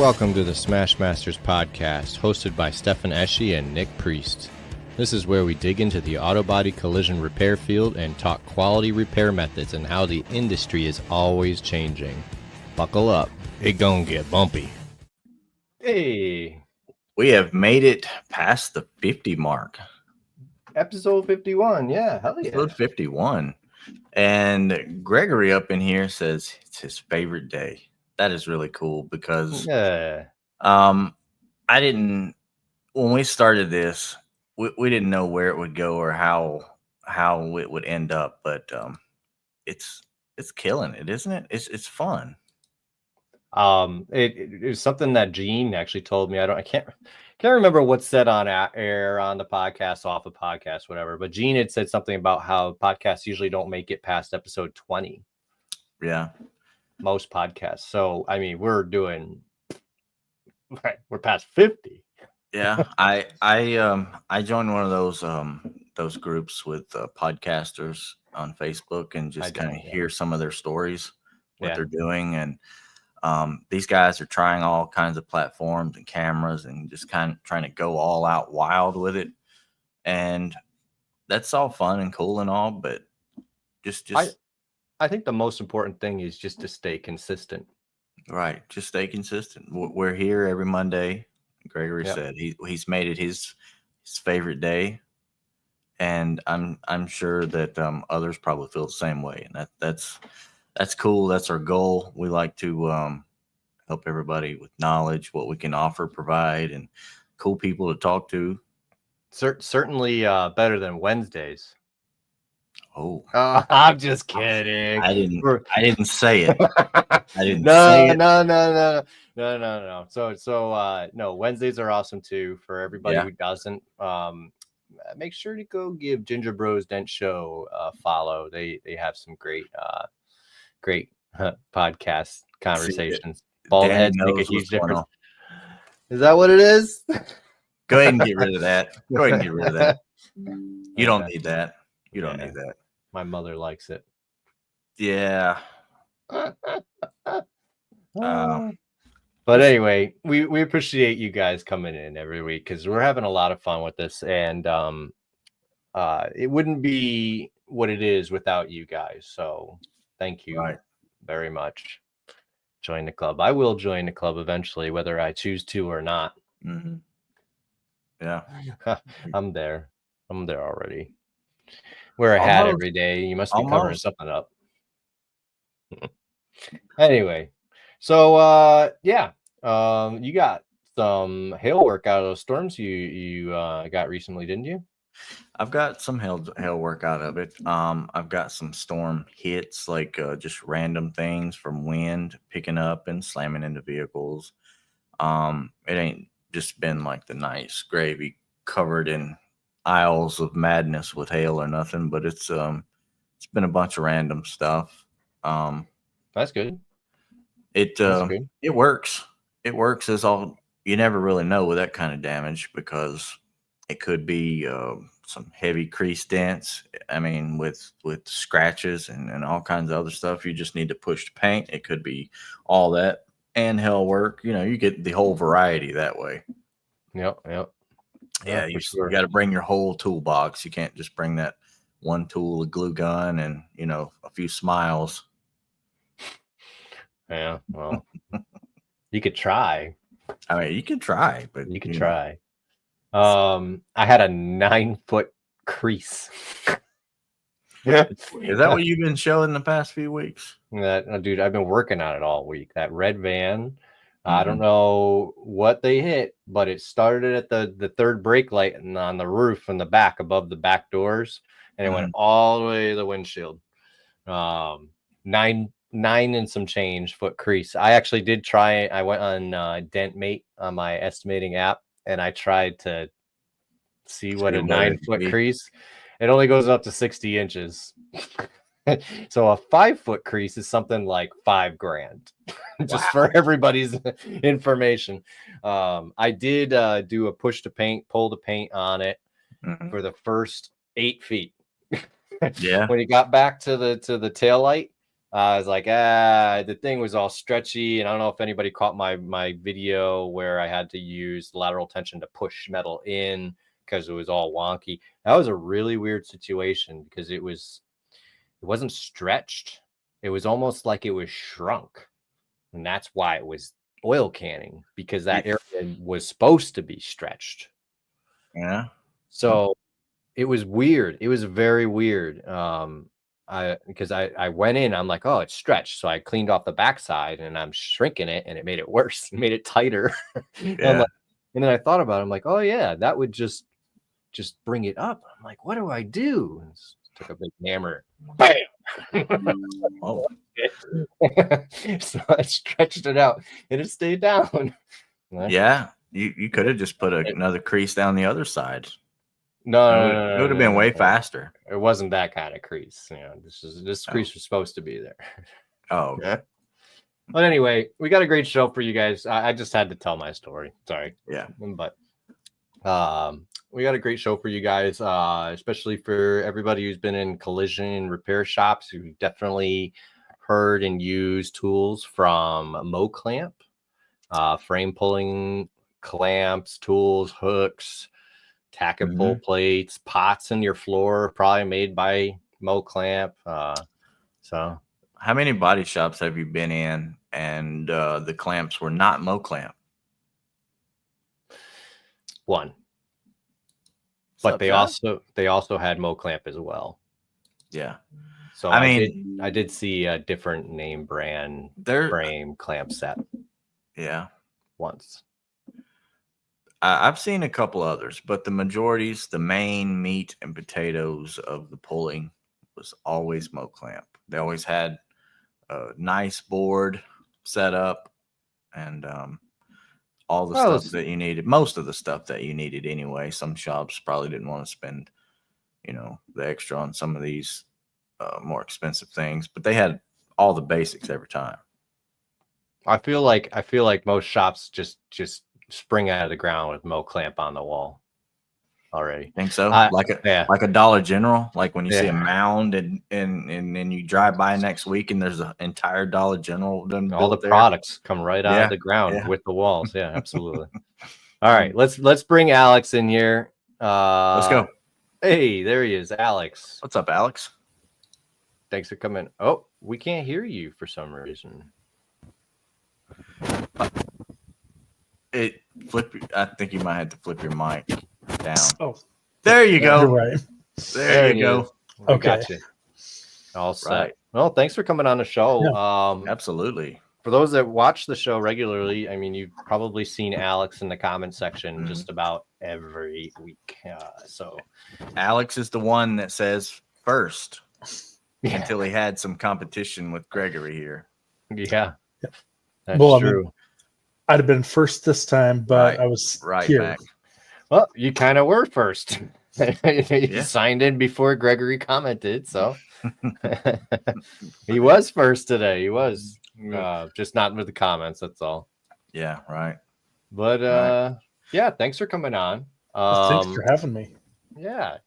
Welcome to the Smash Masters podcast, hosted by Stefan Eschi and Nick Priest. This is where we dig into the auto body collision repair field and talk quality repair methods and how the industry is always changing. Buckle up, it gonna get bumpy. Hey, we have made it past the 50 mark. Episode 51, yeah, hell yeah. Episode 51. And Gregory up in here says it's his favorite day. That is really cool because when we started this, we didn't know where it would go or how it would end up, but it's killing it, isn't it? It's fun. It was something that Gene actually told me. I can't remember what's said on air, on the podcast, off of podcast, whatever. But Gene had said something about how podcasts usually don't make it past episode 20. Yeah. Most podcasts. So, I mean, we're past 50. Yeah. I joined one of those groups with podcasters on Facebook and just kind of hear some of their stories, what they're doing. And these guys are trying all kinds of platforms and cameras and just kind of trying to go all out wild with it. And that's all fun and cool and all, but I think the most important thing is just to stay consistent. Right. Just stay consistent. We're here every Monday. Gregory said he's made it his favorite day. And I'm sure that others probably feel the same way. And that's cool. That's our goal. We like to help everybody with knowledge, what we can offer, provide, and cool people to talk to. Certainly better than Wednesdays. Oh, I'm just kidding. I didn't say it. I didn't No. say it. No. So no, Wednesdays are awesome too for everybody who doesn't. Make sure to go give Ginger Bros Dent Show a follow. They have some great podcast conversations. Bald heads make a huge difference. Is that what it is? Go ahead and get rid of that. Go ahead and get rid of that. You don't need that. You don't need that. My mother likes it. Yeah. But anyway, we appreciate you guys coming in every week because we're having a lot of fun with this, and it wouldn't be what it is without you guys. So thank you very much. Join the club. I will join the club eventually, whether I choose to or not. Mm-hmm. Yeah. I'm there already. Wear a hat every day. You must be covering something up. Anyway, so you got some hail work out of those storms you got recently, didn't you? I've got some hail work out of it. I've got some storm hits, like just random things from wind picking up and slamming into vehicles. It ain't just been like the nice gravy covered in aisles of madness with hail or nothing, but it's been a bunch of random stuff. That's good. It works. It works as all. You never really know with that kind of damage because it could be some heavy crease dents. I mean, with scratches and all kinds of other stuff. You just need to push the paint. It could be all that and hail work. You know, you get the whole variety that way. Yep. Yeah, you got to bring your whole toolbox. You can't just bring that one tool, a glue gun, and a few smiles. Yeah, well, you could try. I mean, you can try, but you can try. I had a 9-foot crease. Is that what you've been showing the past few weeks? Dude, I've been working on it all week. That red van. I don't know what they hit, but it started at the third brake light and on the roof in the back above the back doors, and it went all the way to the windshield. 9 and some change foot crease. I actually did try. I went on DentMate on my estimating app, and I tried to see what a 9-foot crease. It only goes up to 60 inches. So a 5-foot crease is something like $5,000. Just for everybody's information. I did do a push to paint, pull the paint on it for the first 8 feet. Yeah. When it got back to the tail light, I was like, the thing was all stretchy, and I don't know if anybody caught my video where I had to use lateral tension to push metal in because it was all wonky. That was a really weird situation because it wasn't stretched. It was almost like it was shrunk, and that's why it was oil canning, because that area was supposed to be stretched. Yeah. So it was weird. It was very weird. Because I went in, I'm like, oh, it's stretched. So I cleaned off the backside and I'm shrinking it, and it made it worse. It made it tighter. Yeah. And then I thought about it. I'm like, oh yeah, that would just bring it up. I'm like, what do I do? And took a big hammer. Bam! Oh. So I stretched it out and it stayed down. Yeah. You could have just put another crease down the other side. No, it would have been way faster. It wasn't that kind of crease. This crease was supposed to be there. Oh, yeah. But anyway, we got a great show for you guys. I just had to tell my story. Sorry. Yeah. But we got a great show for you guys, especially for everybody who's been in collision repair shops, who definitely heard and used tools from MoClamp, frame pulling clamps, tools, hooks, tack and pull plates, pots in your floor, probably made by MoClamp. So how many body shops have you been in and the clamps were not MoClamp? One. But they also had MoClamp as well. Yeah. So I did see a different name brand frame clamp set. Yeah. Once. I've seen a couple others, but the majorities, the main meat and potatoes of the pulling was always MoClamp. They always had a nice board set up and all the stuff that you needed. Most of the stuff that you needed anyway. Some shops probably didn't want to spend, the extra on some of these more expensive things, but they had all the basics every time. I feel like most shops just spring out of the ground with MoClamp on the wall already. Think so? Like a Dollar General, like when you see a mound and you drive by next week and there's an entire Dollar General done. All the products come right out of the ground with the walls. Yeah, absolutely. All right, let's bring Alex in here. Let's go. Hey, there he is, Alex. What's up, Alex? Thanks for coming. Oh, we can't hear you for some reason. I think you might have to flip your mic down. Oh, there you go. You're right. There you go. Okay. Gotcha. All set. Right. Well, thanks for coming on the show. Yeah. Absolutely. For those that watch the show regularly, I mean, you've probably seen Alex in the comment section just about every week. So Alex is the one that says first until he had some competition with Gregory here. Yeah. That's true. I mean, I'd have been first this time, but I was here. Back. Well, you kind of were first. You signed in before Gregory commented, so he was first today. He was just not with the comments. That's all. Yeah, right. But yeah, thanks for coming on. Thanks for having me. Yeah,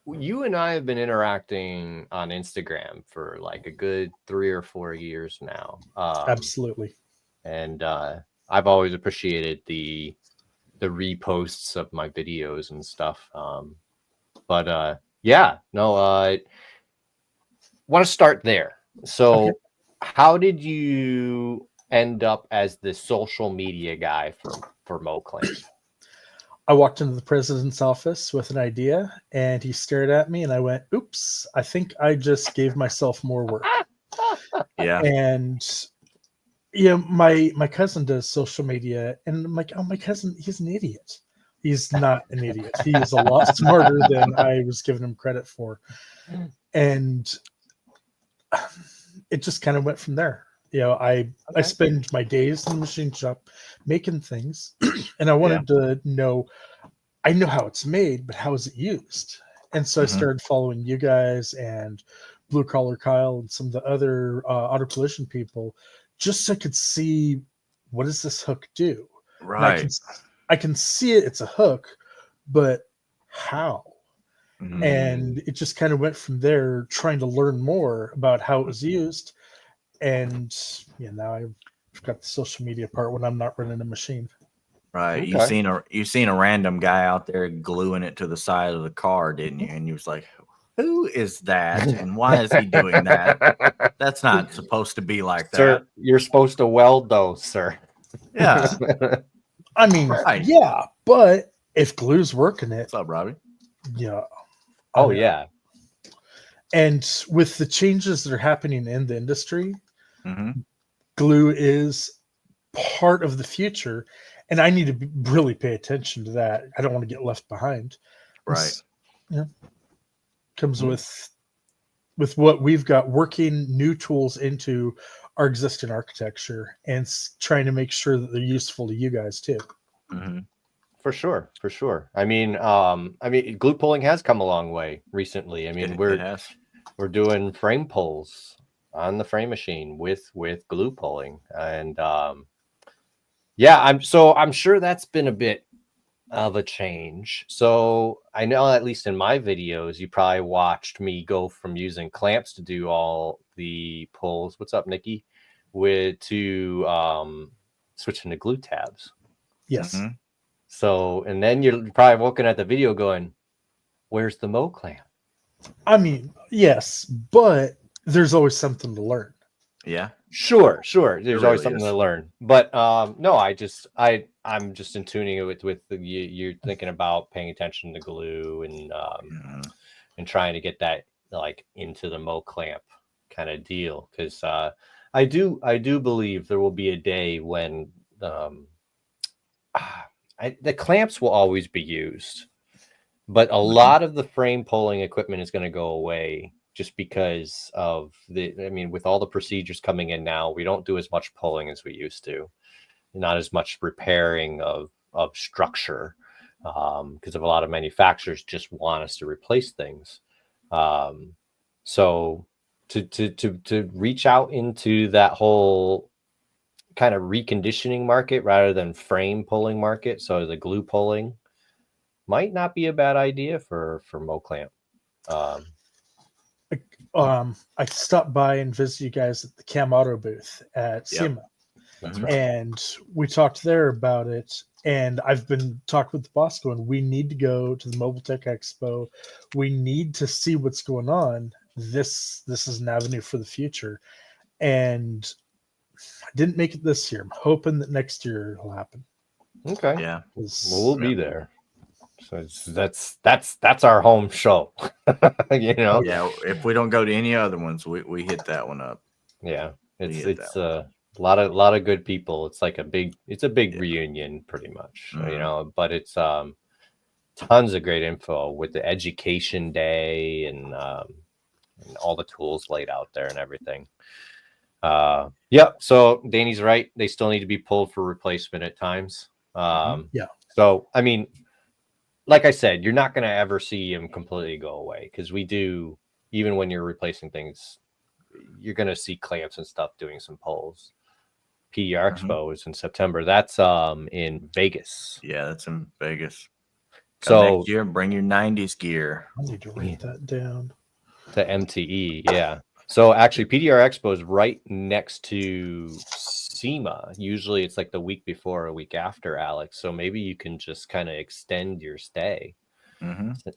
you and I have been interacting on Instagram for like a good 3 or 4 years now. Absolutely. And I've always appreciated the reposts of my videos and stuff. But yeah, no, I want to start there. So how did you end up as the social media guy for MoClamp? I walked into the president's office with an idea and he stared at me and I went, oops, I think I just gave myself more work. Yeah. And my cousin does social media and I'm like, oh, my cousin, he's an idiot. He's not an idiot. He is a lot smarter than I was giving him credit for. And it just kind of went from there. I spend my days in the machine shop making things and I wanted to know, I know how it's made, but how is it used? And so I started following you guys and Blue Collar Kyle and some of the other auto collision people just so I could see, what does this hook do? Right. I can see it's a hook, but how? And it just kind of went from there, trying to learn more about how it was used. And now I've got the social media part when I'm not running a machine. Right. Okay. You seen a random guy out there gluing it to the side of the car, didn't you? And you was like, who is that? And why is he doing that? That's not supposed to be like Sir, that. you're supposed to weld those, sir. Yeah. I mean, Right. yeah, but if glue's working it, What's up, Robbie? yeah. Oh yeah. And with the changes that are happening in the industry, Mm-hmm. glue is part of the future, and I need to really pay attention to that. I don't want to get left behind. Right. Comes with what we've got, working new tools into our existing architecture and trying to make sure that they're useful to you guys too. Mm-hmm. For sure. I mean, glue pulling has come a long way recently. I mean, we're doing frame pulls on the frame machine with glue pulling, and I'm sure that's been a bit of a change. So I know, at least in my videos, you probably watched me go from using clamps to do all the pulls. What's up, Nikki? To switching to glue tabs. Yes. Mm-hmm. So, and then you're probably looking at the video going, where's the Mo clamp? I mean, yes, but there's always something to learn. Yeah. Sure. There's really always something to learn. But no, I'm just in tuning it with you're thinking about paying attention to glue and trying to get that like into the Mo clamp kind of deal. Because I do believe there will be a day when the clamps will always be used, but a lot of the frame pulling equipment is going to go away just because of with all the procedures coming in now, we don't do as much pulling as we used to, not as much repairing of structure, because of a lot of manufacturers just want us to replace things. So to reach out into that whole kind of reconditioning market rather than frame pulling market, so the glue pulling might not be a bad idea for Mo clamp. I stopped by and visited you guys at the Cam Auto booth at SEMA. That's right. And we talked there about it. And I've been talking with the boss going, we need to go to the Mobile Tech Expo. We need to see what's going on. This is an avenue for the future. And I didn't make it this year. I'm hoping that next year it'll happen. Okay. Yeah. We'll be there. So that's our home show. Yeah, if we don't go to any other ones, we hit that one up. Yeah. It's a lot of good people. It's like a big reunion pretty much, but it's tons of great info with the education day and all the tools laid out there and everything. So Danny's right. They still need to be pulled for replacement at times. So I mean, like I said, you're not going to ever see them completely go away, because we do, even when you're replacing things, you're going to see clamps and stuff doing some pulls. PDR Expo is in September. That's in Vegas. Yeah, that's in Vegas. So next year, bring your 90s gear. I need to write that down. To MTE, yeah. So actually, PDR Expo is right next to SEMA. Usually it's like the week before or a week after, Alex. So maybe you can just kind of extend your stay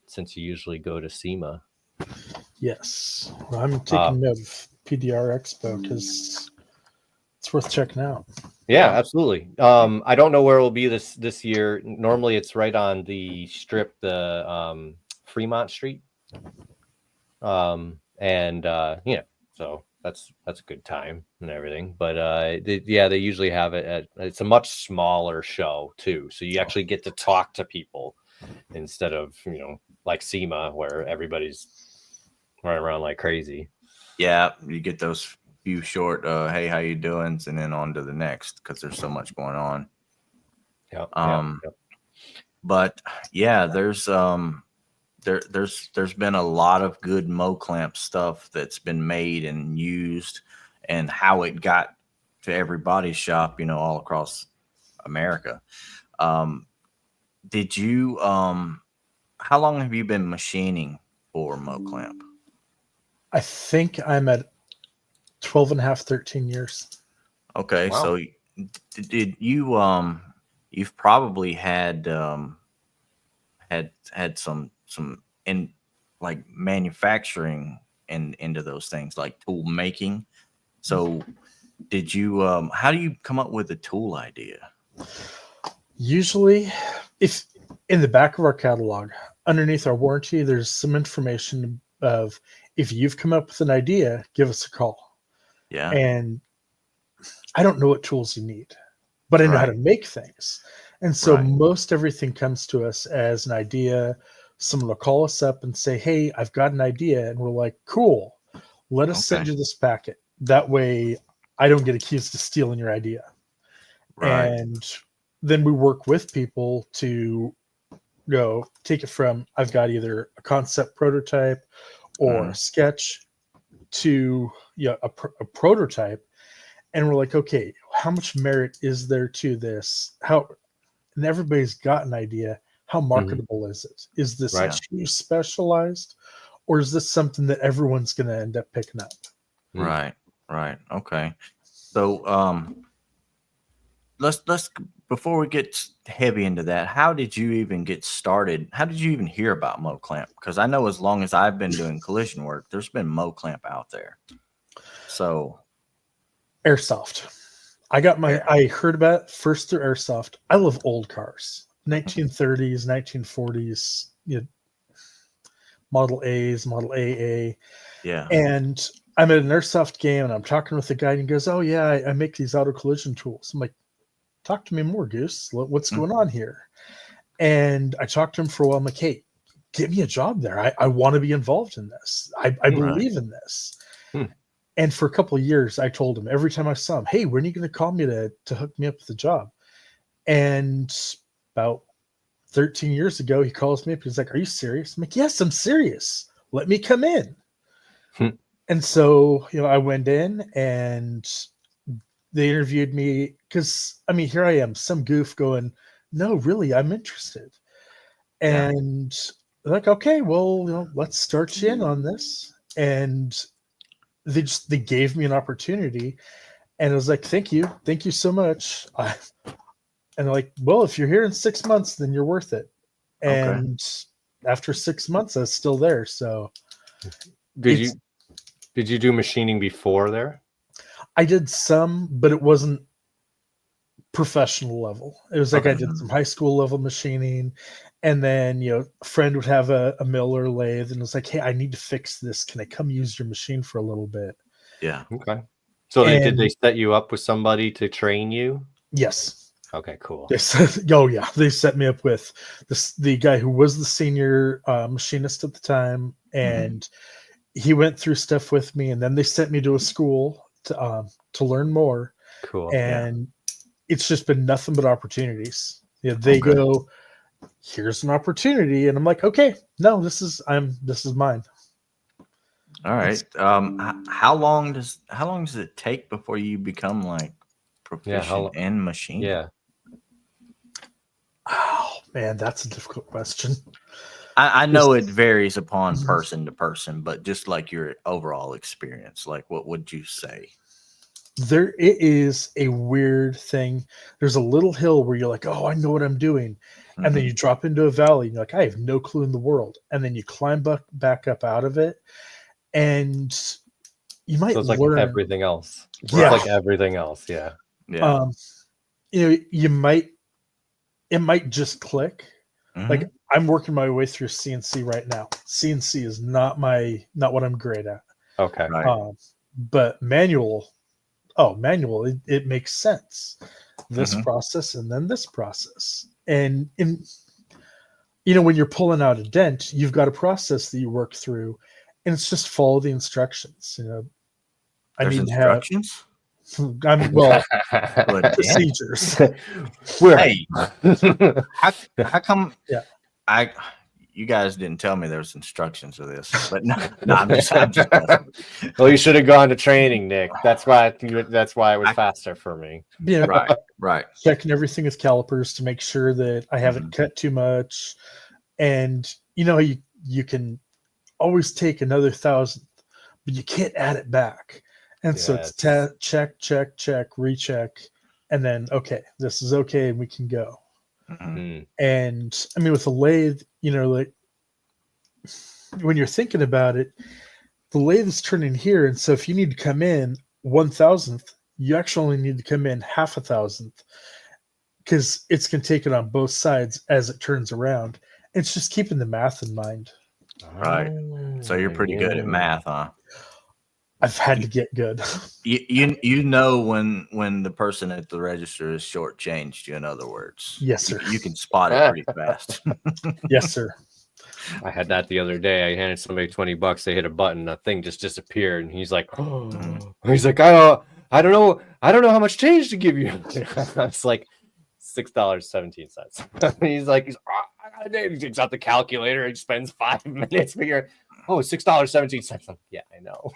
since you usually go to SEMA. Yes. Well, I'm taking note of PDR Expo because it's worth checking out. Yeah, absolutely. I don't know where it will be this year. Normally it's right on the strip, the Fremont Street. So that's a good time and everything, but they usually have it it's a much smaller show too, so you actually get to talk to people instead of like SEMA where everybody's running around like crazy. Yeah, you get those few short hey, how you doing, and then on to the next, because there's so much going on. But yeah, there's been a lot of good Mo clamp stuff that's been made and used, and how it got to everybody's shop, all across America. Did you how long have you been machining for MoClamp? I think I'm at 12 and a half, 13 years. Okay, Wow. so did you you've probably had had some in like manufacturing and into those things like tool making. So did you how do you come up with a tool idea? Usually, if in the back of our catalog, underneath our warranty, there's some information of if you've come up with an idea, give us a call. Yeah. And I don't know what tools you need, but I know how to Right. make things. And so Right. most everything comes to us as an idea. Someone will call us up and say, hey, I've got an idea. And we're like, cool, let us send Okay. you this packet. That way I don't get accused of stealing your idea. Right. And then we work with people to take it from I've got either a concept prototype or a sketch to a prototype. And we're like, okay, how much merit is there to this? And everybody's got an idea. How marketable is it? Is this Right. too specialized, or is this something that everyone's going to end up picking up? Right. Right. Okay. So let's before we get heavy into that, how did you even get started? How did you even hear about MoClamp? Because I know as long as I've been doing collision work, there's been MoClamp out there. So Airsoft. I heard about it first through Airsoft. I love old cars, 1930s, 1940s, Model A's, Model AA. Yeah. And I'm at an Airsoft game and I'm talking with the guy and he goes, oh yeah, I make these auto collision tools. I'm like, talk to me more, Goose. What's going on here? And I talked to him for a while. I'm like, hey, get me a job there. I want to be involved in this. I believe in this. And for a couple of years, I told him every time I saw him, hey, when are you going to call me to hook me up with a job? And about 13 years ago, he calls me up. He's like, are you serious? I'm like, yes, I'm serious. Let me come in. And so, I went in and they interviewed me because, here I am, some goof going, no, really, I'm interested. And they're like, okay, well, let's start you in on this. And they gave me an opportunity. And I was like, thank you so much. And they're like, well, if you're here in 6 months, then you're worth it. And after 6 months, I was still there. So did you do machining before there? I did some, but it wasn't professional level. It was like I did some high school level machining, and then a friend would have a mill or lathe, and it was like, hey, I need to fix this. Can I come use your machine for a little bit? Yeah. Okay. So did they set you up with somebody to train you? Yes. Okay, cool. They said, they set me up with the guy who was the senior machinist at the time, and he went through stuff with me, and then they sent me to a school to learn more. Cool. And it's just been nothing but opportunities. They go, here's an opportunity, and I'm like, okay, no, this is mine. All right. How long does it take before you become like proficient in machine? Yeah. Oh man, that's a difficult question. I know it varies upon person to person, but just like your overall experience, like what would you say? It is a weird thing. There's a little hill where you're like, oh, I know what I'm doing. And then you drop into a valley and you're like, I have no clue in the world. And then you climb back up out of it. And you might learn like everything else. Yeah. It's like everything else. Yeah. Yeah. It might just click. Like I'm working my way through CNC right now. CNC is not what I'm great at. Okay. Right. But manual, it makes sense. This process and then this process. And when you're pulling out a dent, you've got a process that you work through, and it's just follow the instructions. There's instructions? Procedures. Hey, how come? Yeah. You guys didn't tell me there was instructions of this, but no, I'm just Well, you should have gone to training, Nick. That's why it was faster for me. Right. Checking everything with calipers to make sure that I haven't cut too much. And, you can always take another 1,000th, but you can't add it back. And so it's check, recheck, and then okay, this is okay, and we can go. Mm-hmm. And I mean, with the lathe, like when you're thinking about it, the lathe is turning here, and so if you need to come in 1,000th, you actually only need to come in 0.5 because it's going to take it on both sides as it turns around. It's just keeping the math in mind. Right. So you're pretty good at math, huh? I've had to get good. You know when the person at the register is shortchanged you, in other words. Yes, sir. You can spot it pretty fast. Yes, sir. I had that the other day. I handed somebody $20. They hit a button, a thing just disappeared, and he's like, "Oh," he's like, I don't know how much change to give you." I was like, $6.17. He's like, I got a day. He takes out the calculator and spends 5 minutes figuring, $6.17. Yeah, I know.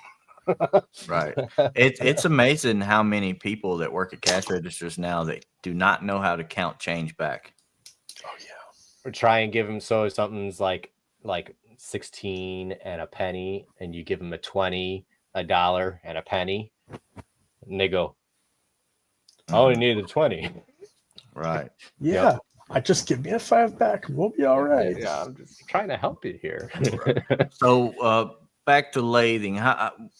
Right. It's amazing how many people that work at cash registers now that do not know how to count change back. Oh yeah. Or try and give them something's like 16 and a penny, and you give them a 20, $1 and a penny, and they go, I only needed 20. Right. Yeah. Yep. I just give me a 5 back and we'll be all right. Yeah, I'm just trying to help you here. So back to lathing.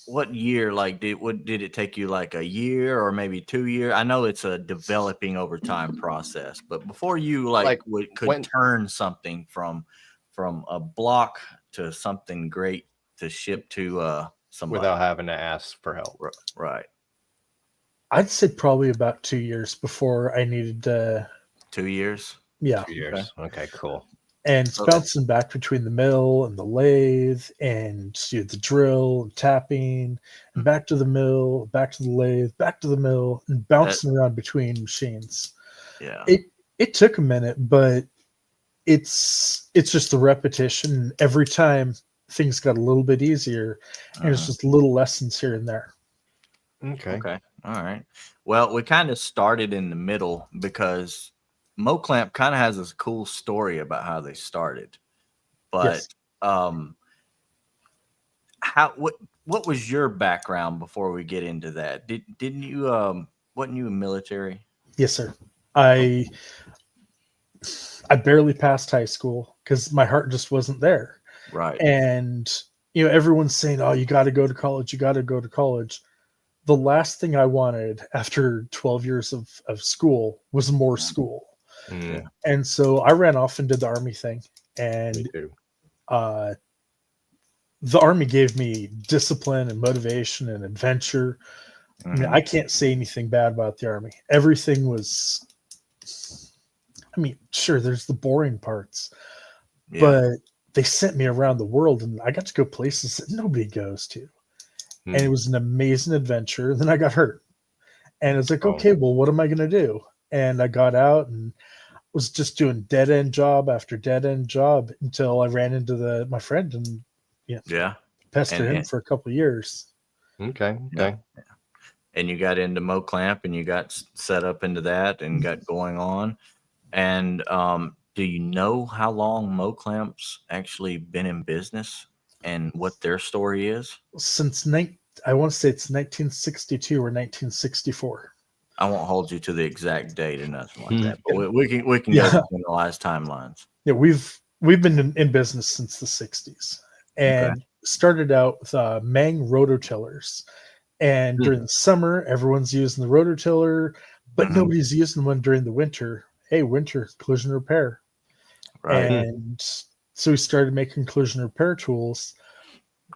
What year? Did it take you like a year or maybe 2 years? I know it's a developing over time process, but before you could turn something from a block to something great to ship to somebody without having to ask for help. Right. I'd say probably about 2 years before I needed 2 years. Yeah. 2 years. Okay, cool. And it's bouncing back between the mill and the lathe and the drill and tapping and back to the mill, back to the lathe, back to the mill, and bouncing around between machines. Yeah. It took a minute, but it's just the repetition. Every time things got a little bit easier, and it's just little lessons here and there. Okay. All right. Well, we kind of started in the middle because MoClamp kind of has this cool story about how they started, but yes. What was your background before we get into that? Didn't you wasn't you military? Yes, sir. I barely passed high school because my heart just wasn't there. Right. And everyone's saying, "Oh, you got to go to college. You got to go to college." The last thing I wanted after 12 years of school was more school. Yeah. And so I ran off and did the Army thing. And the Army gave me discipline and motivation and adventure. I mean, I can't say anything bad about the Army. Everything was, sure, there's the boring parts, but they sent me around the world and I got to go places that nobody goes to. And it was an amazing adventure. Then I got hurt. And it's like, okay, well, what am I going to do? And I got out and was just doing dead end job after dead end job until I ran into my friend and pestered him for a couple of years. Okay. Yeah. And you got into MoClamp and you got set up into that and got going on. And do you know how long MoClamp's actually been in business and what their story is? Since I want to say it's 1962 or 1964. I won't hold you to the exact date or nothing like that, but we can go to the last timelines. Yeah, we've been in business since the 60s and started out with Mang rototillers. And during the summer, everyone's using the rototiller, but nobody's using one during the winter. Hey, winter collision repair. Right. And so we started making collision repair tools,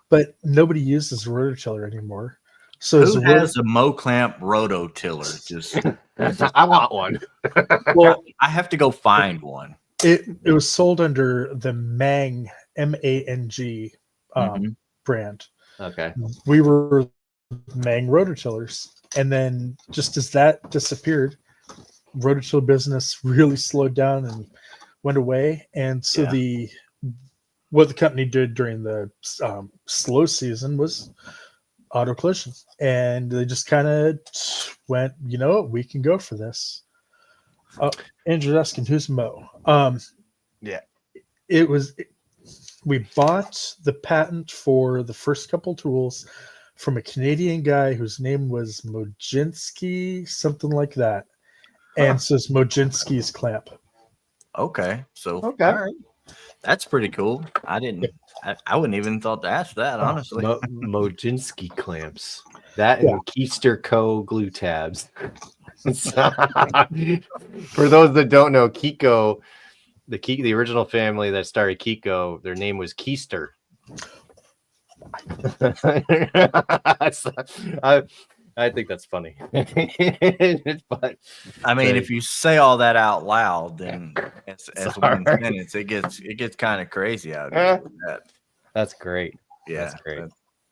but nobody uses a rototiller anymore. So who has a MoClamp rototiller? Just I want one. Well, I have to go find one. It was sold under the Mang MANG brand. Okay. We were Mang rototillers, and then just as that disappeared, rototiller business really slowed down and went away. And so what the company did during the slow season was auto collision, and they just kind of went, we can go for this. Andrew's asking who's Mo. Yeah, it was we bought the patent for the first couple tools from a Canadian guy whose name was Mojinsky, something like that. And so it's Mojinsky's clamp. Okay. So, Okay. all right. That's pretty cool. I didn't. I wouldn't even thought to ask that, honestly. Mojinsky clamps. That and Keister Co. glue tabs. For those that don't know, Kiko, the original family that started Kiko, their name was Keister. I think that's funny. But I mean, if you say all that out loud, then as one sentence, it gets kind of crazy out here. That's great. Yeah, that's great.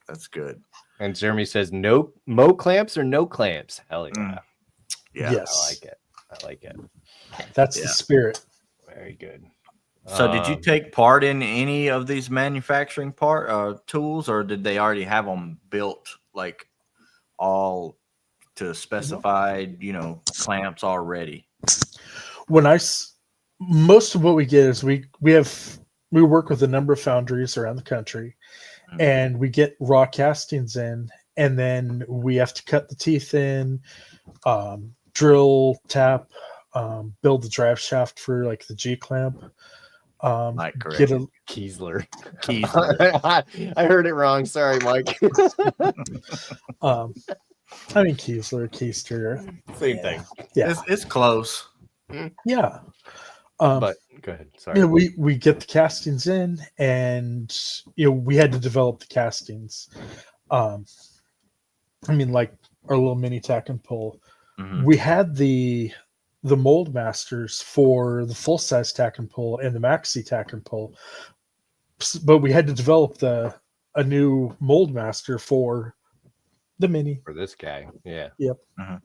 That's good. And Jeremy says, "No mo clamps or no clamps." Hell yeah. Yeah. Yes. I like it. That's the spirit. Very good. So did you take part in any of these manufacturing tools, or did they already have them built, like all to specified, clamps already? Most of what we get is we work with a number of foundries around the country, and we get raw castings in, and then we have to cut the teeth in, drill, tap, build the drive shaft for like the G clamp. Get a Kiesler. I heard it wrong. Sorry, Mike. I mean Kiesler, Keister, same thing. Yeah, it's close. Yeah. But go ahead. Sorry. We get the castings in, and we had to develop the castings. I mean, like our little mini tack and pull. Mm-hmm. We had the mold masters for the full size tack and pull and the maxi tack and pull, but we had to develop a new mold master for the mini. For this guy, yeah. Yep. Mm-hmm.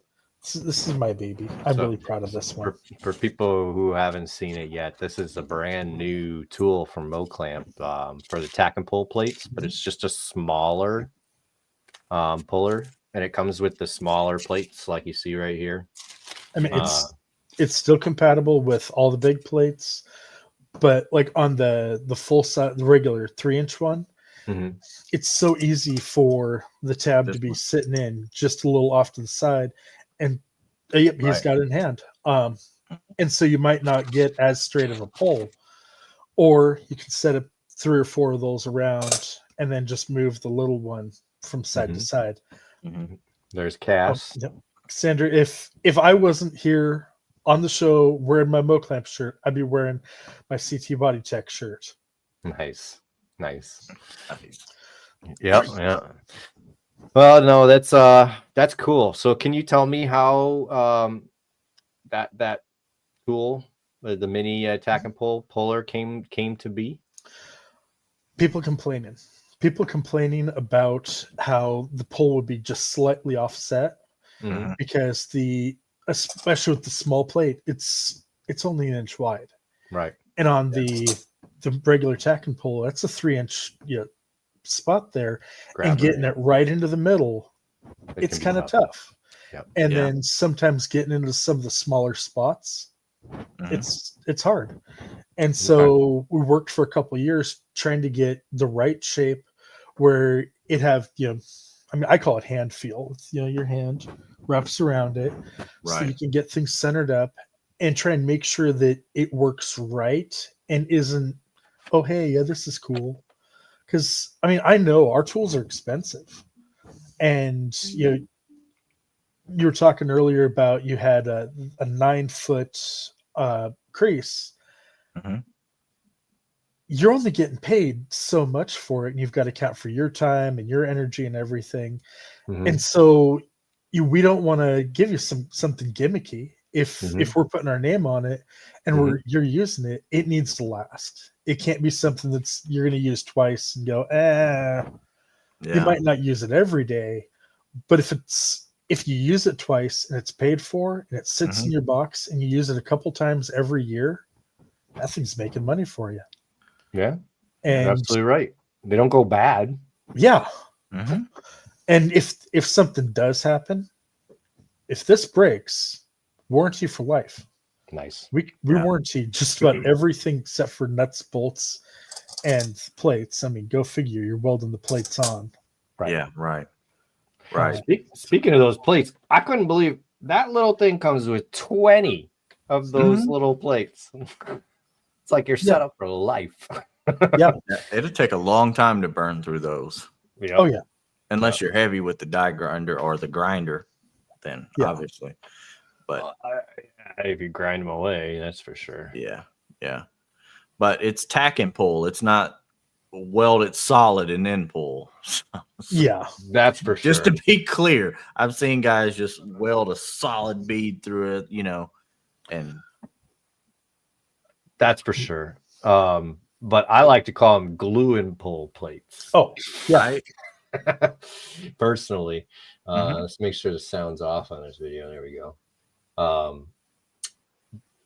This is my baby. I'm really proud of this one. For people who haven't seen it yet, this is a brand new tool from MoClamp for the tack and pull plates, but it's just a smaller puller, and it comes with the smaller plates like you see right here. I mean, it's still compatible with all the big plates, but like on the full size, the regular 3-inch one, it's so easy for the tab to be sitting in just a little off to the side, and he's got it in hand. And so you might not get as straight of a pull, or you can set up 3 or 4 of those around and then just move the little one from side to side. There's Cass. Yep. Sandra, if I wasn't here on the show wearing my MoClamp shirt, I'd be wearing my CT Body Tech shirt. Nice. Yeah. Well, no, that's cool. So can you tell me how that tool, the mini tack and pull puller came to be? People complaining about how the pull would be just slightly offset, because especially with the small plate, it's only 1 inch wide, right? And on the regular tack and pull, that's a 3-inch spot there, and getting it right into the middle, it's kind of tough. Yep. And then sometimes getting into some of the smaller spots, it's hard. And so we worked for a couple of years trying to get the right shape where it have, I mean, I call it hand feel. Your hand wraps around it, so you can get things centered up and try and make sure that it works right and isn't, oh, hey, yeah, this is cool. Because, I mean, I know our tools are expensive. And, you were talking earlier about you had a 9-foot crease. You're only getting paid so much for it, and you've got to account for your time and your energy and everything. And so we don't want to give you something gimmicky. If we're putting our name on it and you're using it, it needs to last. It can't be something that's you're going to use twice and go, You might not use it every day, but if you use it twice and it's paid for and it sits in your box and you use it a couple times every year, that thing's making money for you. Yeah, and you're absolutely right. They don't go bad. Yeah. And if something does happen, if this breaks, warranty for life. Nice. We warranty just about everything except for nuts, bolts, and plates. I mean, go figure. You're welding the plates on. Right. Yeah, right. Right. Speaking of those plates, I couldn't believe that little thing comes with 20 of those little plates. It's like you're set up for life. Yeah. It'll take a long time to burn through those. Yep. Oh, yeah. Unless you're heavy with the die grinder or the grinder, then obviously. But if you grind them away, that's for sure. Yeah. Yeah. But it's tack and pull. It's not weld it solid and then pull. Yeah. That's for sure. Just to be clear, I've seen guys just weld a solid bead through it, and that's for sure. But I like to call them glue and pull plates. Oh, yeah. Personally, let's make sure the sound's off on this video. There we go.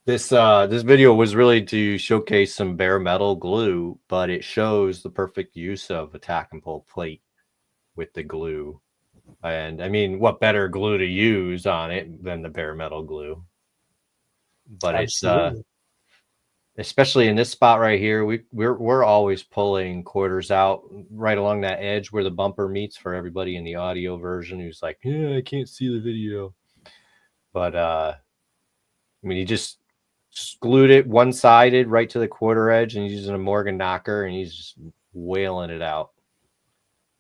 This video was really to showcase some bare metal glue, but it shows the perfect use of a tack and pull plate with the glue. And I mean, what better glue to use on it than the bare metal glue? But Absolutely. it's especially in this spot right here, we're always pulling quarters out right along that edge where the bumper meets, for everybody in the audio version who's like, yeah, I can't see the video. But I mean, you just glued it one-sided right to the quarter edge and using a Morgan knocker, and he's just wailing it out.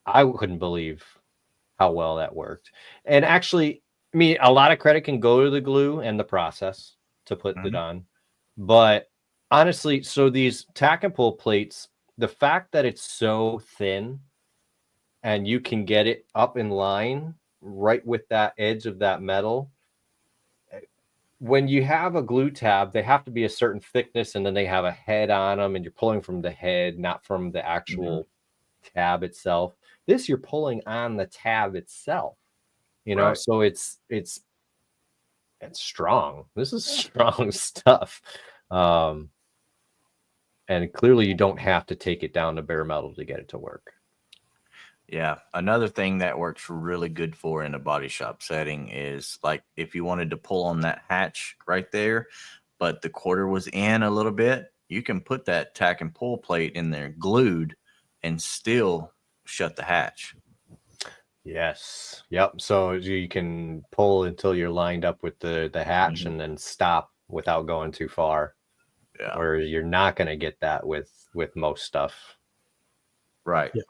I couldn't believe how well that worked. And actually, I mean, a lot of credit can go to the glue and the process to put it on. But honestly, so these tack and pull plates, the fact that it's so thin and you can get it up in line right with that edge of that metal, when you have a glue tab, they have to be a certain thickness, and then they have a head on them, and you're pulling from the head, not from the actual tab itself. This, you're pulling on the tab itself, so it's strong. This is strong stuff. And clearly you don't have to take it down to bare metal to get it to work. Yeah. Another thing that works really good for in a body shop setting is, like, if you wanted to pull on that hatch right there, but the quarter was in a little bit, you can put that tack and pull plate in there glued and still shut the hatch. Yes. Yep. So you can pull until you're lined up with the hatch and then stop without going too far. Yeah. Or you're not going to get that with most stuff. Right. Yeah.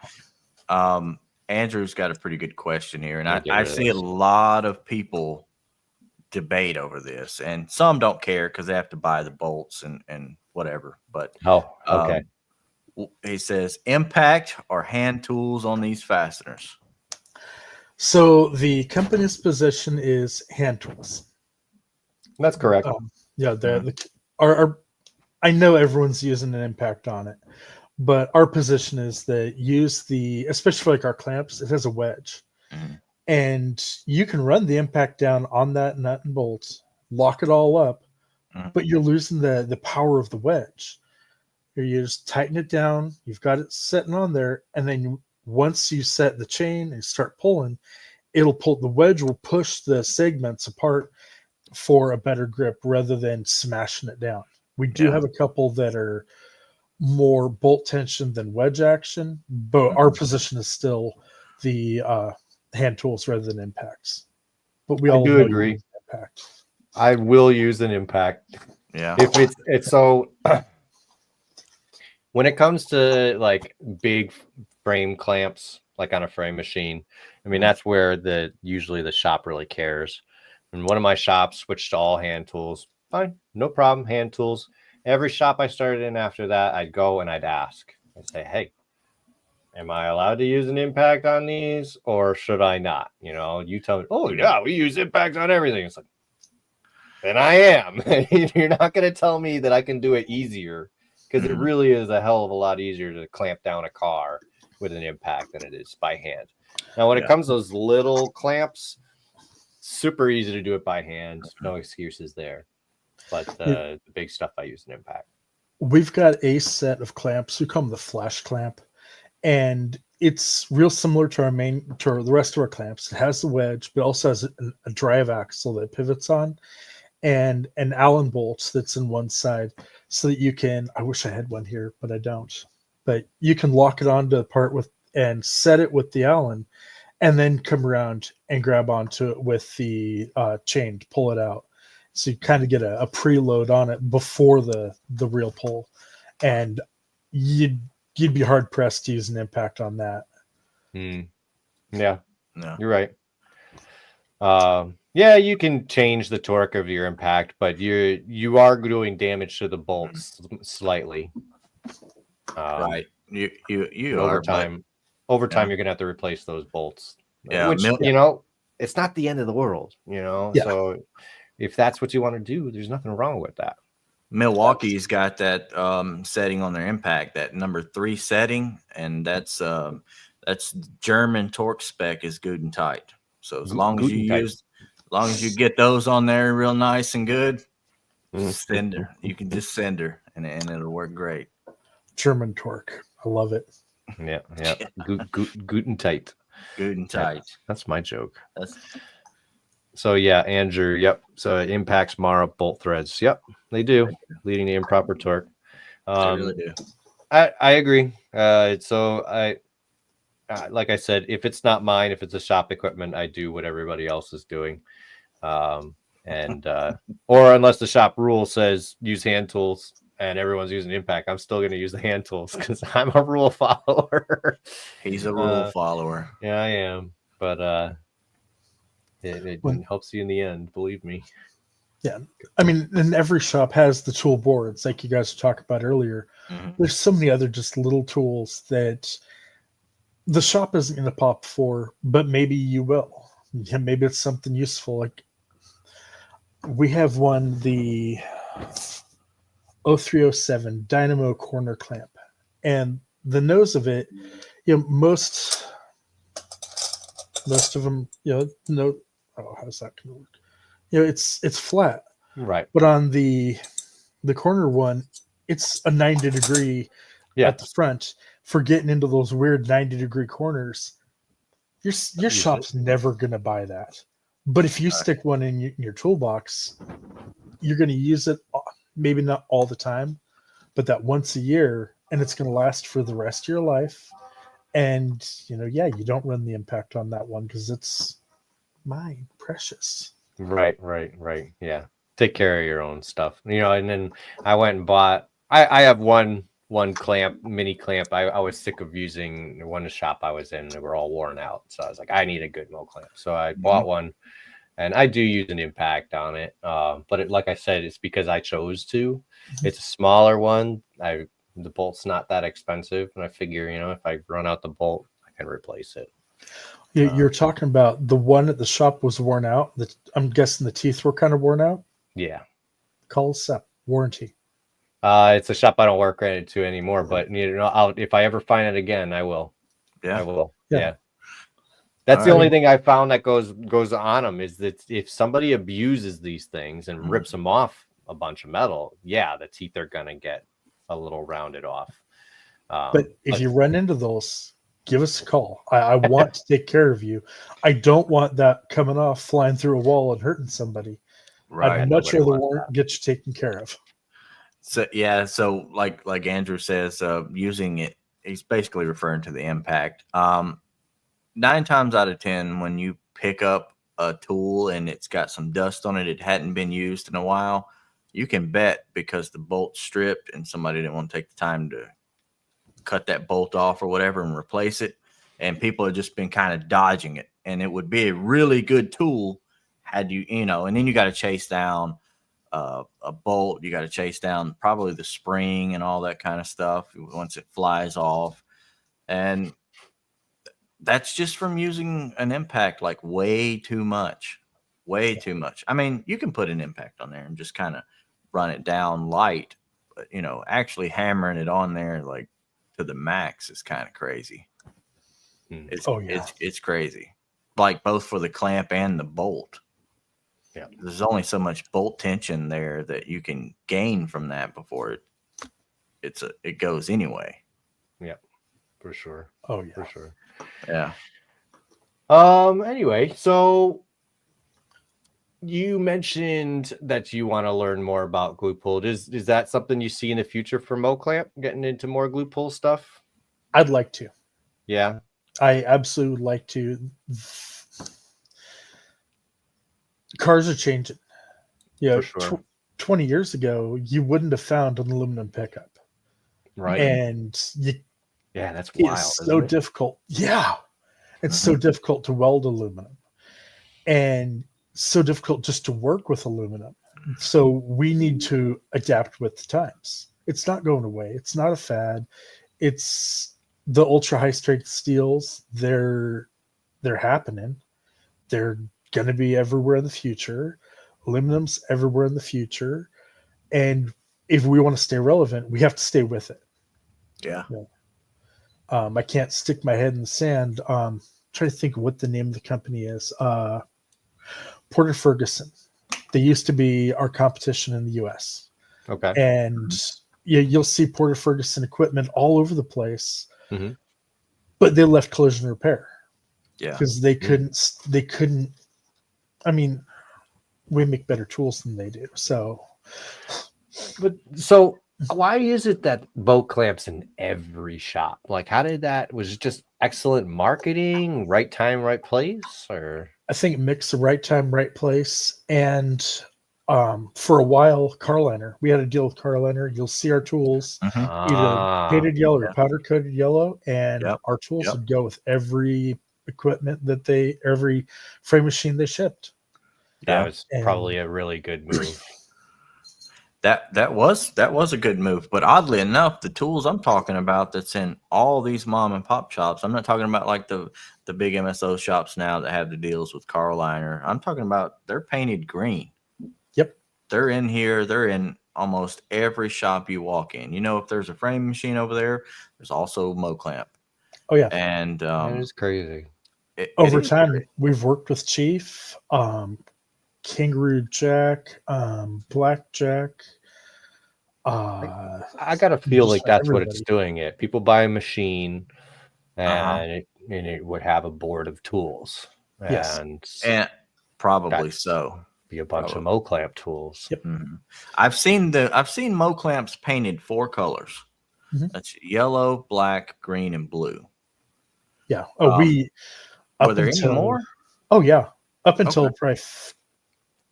Andrew's got a pretty good question here, and I see a lot of people debate over this, and some don't care because they have to buy the bolts and whatever. But okay. He says, impact or hand tools on these fasteners? So the company's position is hand tools. That's correct. I know everyone's using an impact on it, but our position is that especially for like our clamps, it has a wedge. And you can run the impact down on that nut and bolts, lock it all up, but you're losing the power of the wedge. You just tighten it down, you've got it sitting on there, and then once you set the chain and start pulling, the wedge will push the segments apart for a better grip rather than smashing it down. We do have a couple that are more bolt tension than wedge action, but our position is still the hand tools rather than impacts. But we all do agree. Impact. I will use an impact. Yeah. If it's so when it comes to like big frame clamps, like on a frame machine, I mean, that's where usually the shop really cares. And one of my shops switched to all hand tools. Fine, no problem, hand tools. Every shop I started in after that, I'd go and I'd ask. I'd say, hey, am I allowed to use an impact on these or should I not? You tell me, oh, yeah, we use impacts on everything. It's like, then I am. You're not going to tell me that I can do it easier, because it really is a hell of a lot easier to clamp down a car with an impact than it is by hand. Now, when it comes to those little clamps, super easy to do it by hand. No excuses there. But the big stuff, I use an impact. We've got a set of clamps. We call them the flash clamp. And it's real similar to the rest of our clamps. It has the wedge, but also has a drive axle that pivots on, and an Allen bolt that's in one side, so that you can. I wish I had one here, but I don't. but you can lock it onto the part with and set it with the Allen, and then come around and grab onto it with the chain to pull it out. So you kind of get a preload on it before the real pull, and you'd be hard pressed to use an impact on that. Yeah, no, you're right. Yeah, you can change the torque of your impact, but you are doing damage to the bolts slightly. Right. You over are, time. Over time, you're gonna have to replace those bolts. Yeah, which it's not the end of the world. So if that's what you want to do, there's nothing wrong with that. Milwaukee's got that setting on their impact, that number 3 setting, and that's German torque spec is good and tight. So as long as you get those on there real nice and good, sender. You can just sender, and it'll work great. German torque, I love it. Yeah. Good and tight. Good and tight. That's my joke. So yeah, Andrew. Yep. So it impacts Mara bolt threads. Yep, they do, leading to improper torque. They really do. I agree. So I, like I said, if it's not mine, if it's a shop equipment, I do what everybody else is doing. Or unless the shop rule says use hand tools and everyone's using impact, I'm still going to use the hand tools because I'm a rule follower. He's a rule follower. Yeah, I am. But it helps you in the end, believe me. Yeah. I mean, and every shop has the tool boards like you guys talked about earlier. Mm-hmm. There's so many other just little tools that the shop isn't going to pop for, but maybe you will. Yeah, maybe it's something useful. Like we have one, the 0307 Dynamo corner clamp, and the nose of it, most of them, how's that going to work? It's flat, right? But on the corner one, it's a 90-degree at the front for getting into those weird 90-degree corners. Your shop's never going to buy that, but if you stick one in your toolbox, you're going to use it. Maybe not all the time, but that once a year, and it's going to last for the rest of your life. And you don't run the impact on that one because it's mine, precious. Right. Yeah. Take care of your own stuff, and then I went and bought, I have one clamp, mini clamp. I was sick of using one shop I was in. They were all worn out. So I was like, I need a good mill clamp. So I bought one, and I do use an impact on it. But like I said, it's because I chose to. It's a smaller one. The bolt's not that expensive. And I figure, if I run out the bolt, I can replace it. You're talking about the one at the shop was worn out. I'm guessing the teeth were kind of worn out. Yeah. Call us up. Warranty. It's a shop I don't work to anymore, but if I ever find it again, I will. Yeah. I will. Yeah. That's the only thing I found that goes on them is that if somebody abuses these things and rips them off a bunch of metal, the teeth are gonna get a little rounded off. But if you run into those, give us a call. I want to take care of you. I don't want that coming off, flying through a wall and hurting somebody. Right. I'd much rather get you taken care of. So like Andrew says, using it, he's basically referring to the impact. 9 times out of 10, when you pick up a tool and it's got some dust on it, it hadn't been used in a while, you can bet because the bolt's stripped and somebody didn't want to take the time to cut that bolt off or whatever and replace it, and people have just been kind of dodging it, and it would be a really good tool had you and then you got to chase down a bolt, you got to chase down probably the spring and all that kind of stuff once it flies off, and that's just from using an impact like way too much. I mean, you can put an impact on there and just kind of run it down light, but actually hammering it on there like to the max is kind of crazy. It's crazy, like both for the clamp and the bolt. Yeah, there's only so much bolt tension there that you can gain from that before it goes anyway. Yeah, for sure. Oh yeah, for sure. Yeah. Anyway, so You mentioned that you want to learn more about glue pull. Is that something you see in the future for MoClamp, getting into more glue pull stuff? I'd like to. Yeah. I absolutely would like to. Cars are changing. For sure. 20 years ago, you wouldn't have found an aluminum pickup. Right. And that's wild. It's so difficult. Yeah. It's so difficult to weld aluminum. And so difficult just to work with aluminum. So we need to adapt with the times. It's not going away. It's not a fad. It's the ultra high strength steels. They're happening. They're going to be everywhere in the future. Aluminum's everywhere in the future. And if we want to stay relevant, we have to stay with it. Yeah. I can't stick my head in the sand. Try to think of what the name of the company is. Porter Ferguson. They used to be our competition in the US. Okay. And you'll see Porter Ferguson equipment all over the place. Mm-hmm. But they left collision repair. Yeah. Because they couldn't. I mean, we make better tools than they do. So why is it that MoClamp's in every shop? Like, how did that? Was it just excellent marketing, right time, right place, or? I think mix the right time, right place, and for a while, Carliner. We had a deal with Carliner. You'll see our tools either painted yellow or powder coated yellow, and our tools would go with every equipment every frame machine they shipped. That was probably a really good move. That was a good move, but oddly enough, the tools I'm talking about that's in all these mom and pop shops. I'm not talking about like the big MSO shops now that have the deals with Carliner. I'm talking about they're painted green. Yep, they're in here. They're in almost every shop you walk in. You know, if there's a frame machine over there, there's also MoClamp. Oh yeah, and that is crazy. Over time, we've worked with Chief, Kangaroo Jack, Blackjack. I got to feel like that's what it's doing. It people buy a machine, and it would have a board of tools. Yes, and probably so be a bunch of MoClamp tools. Yep. Mm-hmm. I've seen MoClamps painted 4 colors. Mm-hmm. That's yellow, black, green, and blue. Yeah. Oh, were there any more? Oh yeah. Up until probably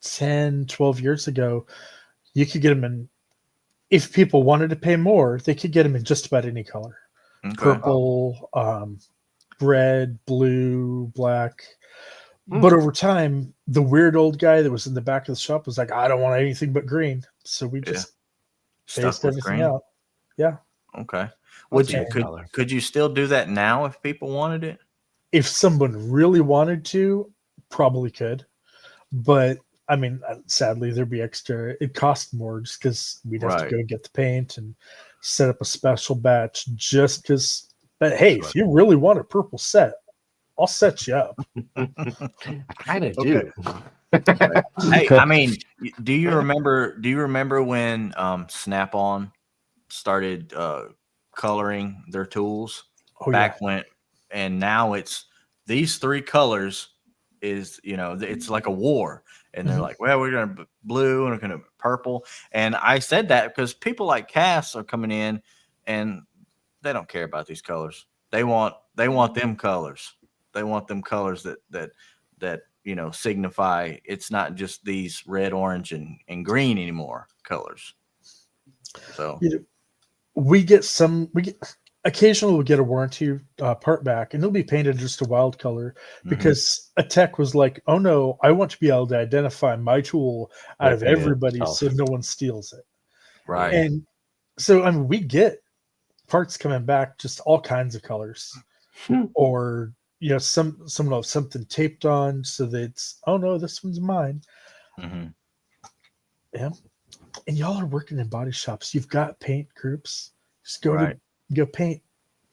10, 12 years ago, you could get them in. If people wanted to pay more, they could get them in just about any color. Okay. Purple, red, blue, black. But over time, the weird old guy that was in the back of the shop was like, I don't want anything but green. So we just phased everything out. Yeah. Okay. Could you still do that now if people wanted it? If someone really wanted to, probably could. But I mean, sadly, there'd be extra. It cost more just because we'd have to go get the paint and set up a special batch just because. But hey, if you really want a purple set, I'll set you up. I kind of do. Hey, I mean, do you remember when Snap-on started coloring their tools when, and now it's these 3 colors is, it's like a war. And they're like, well, we're going to blue and we're going to purple. And I said that because people like Cass are coming in and they don't care about these colors. They want them colors. They want them colors that signify it's not just these red, orange, and green anymore colors. So occasionally we'll get a warranty part back, and it'll be painted just a wild color because a tech was like, oh no, I want to be able to identify my tool out of everybody so no one steals it. Right. And so, I mean, we get parts coming back, just all kinds of colors. Or, someone will have something taped on so that it's, oh no, this one's mine. Mm-hmm. Yeah. And y'all are working in body shops. You've got paint groups. Just go paint,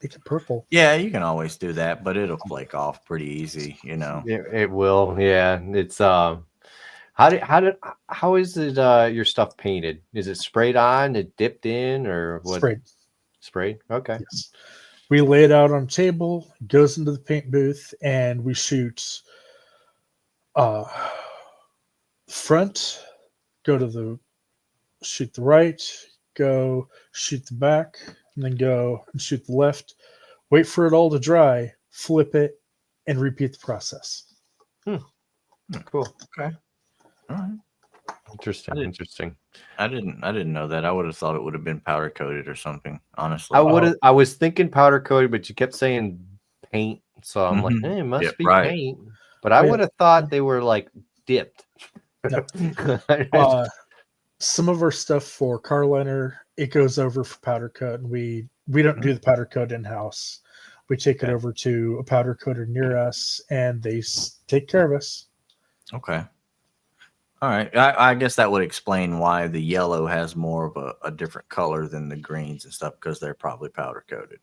make it purple. Yeah, you can always do that, but it'll flake off pretty easy, It will. Yeah, it's how is it your stuff painted? Is it sprayed on, it dipped in, or what? Sprayed. Okay. Yes. We lay it out on a table, it goes into the paint booth, and we shoot front, go to the shoot the right, go shoot the back, and then go and shoot the left. Wait for it all to dry, flip it, and repeat the process. Cool. Okay. All right. Interesting. I didn't know that. I would have thought it would have been powder coated or something. Honestly, I was thinking powder coated, but you kept saying paint, so I'm like, it must be paint. But I would have thought they were like dipped. No. Some of our stuff for car liner, it goes over for powder coat, and we don't do the powder coat in house. We take it over to a powder coater near us, and they take care of us. Okay. All right. I guess that would explain why the yellow has more of a different color than the greens and stuff, because they're probably powder coated.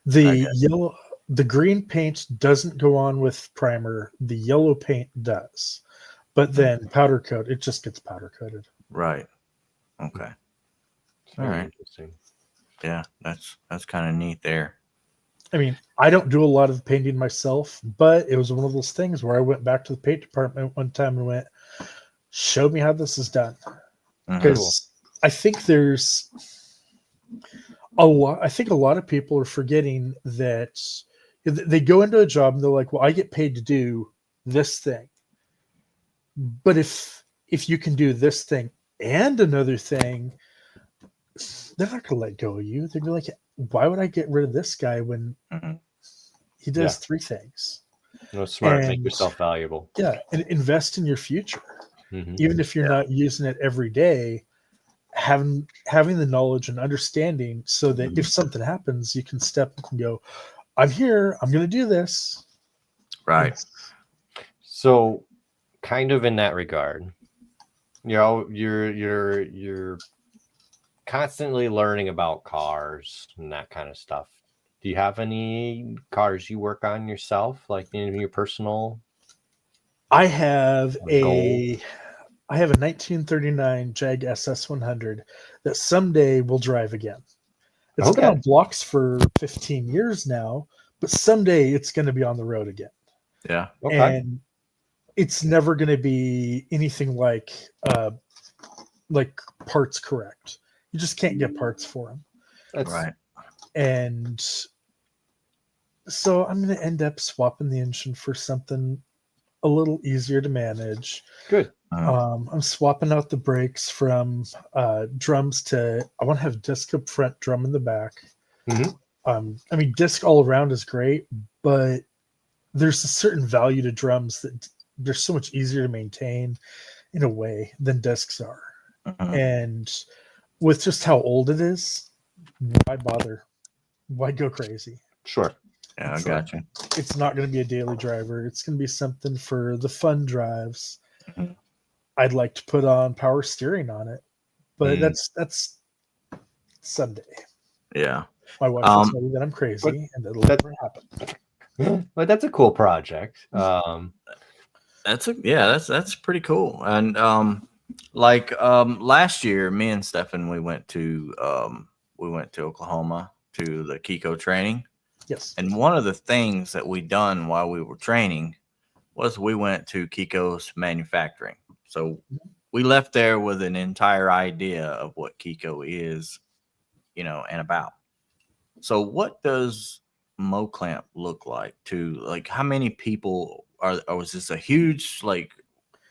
The green paint doesn't go on with primer. The yellow paint does. But then powder coat, it just gets powder coated. Right. Okay. All right. Interesting. Yeah, that's kind of neat there. I mean, I don't do a lot of painting myself, but it was one of those things where I went back to the paint department one time and went, show me how this is done. Because I think there's a lot of people are forgetting that they go into a job and they're like, well, I get paid to do this thing. But if you can do this thing and another thing, they're not going to let go of you. They're going to like, why would I get rid of this guy when he does three things? No, smart. Make yourself valuable. Yeah, and invest in your future. Even if you're not using it every day, having the knowledge and understanding so that if something happens, you can step up and go, I'm here. I'm going to do this. Right. So, kind of in that regard, you're constantly learning about cars and that kind of stuff. Do you have any cars you work on yourself, like in your personal? I have a 1939 Jag SS 100 that someday will drive again. It's been on blocks for 15 years now, but someday it's going to be on the road again. Yeah. Okay. And it's never going to be anything like parts correct. You just can't get parts for them. That's right. And so I'm going to end up swapping the engine for something a little easier to manage. Good. I'm swapping out the brakes from drums to, I want to have disc up front, drum in the back. I mean, disc all around is great, but there's a certain value to drums that they're so much easier to maintain in a way than discs are. And with just how old it is, why bother? Why go crazy? Sure. Yeah, I got you. It's not going to be a daily driver. It's going to be something for the fun drives. I'd like to put on power steering on it, but that's someday. Yeah. My wife will tell me that I'm crazy, and it'll never happen. But that's a cool project. That's pretty cool. And last year, me and Stefan, we went to Oklahoma to the Kiko training. Yes. And one of the things that we done while we were training was we went to Kiko's manufacturing. So we left there with an entire idea of what Kiko is, and about. So what does MoClamp look like how many people was this a huge,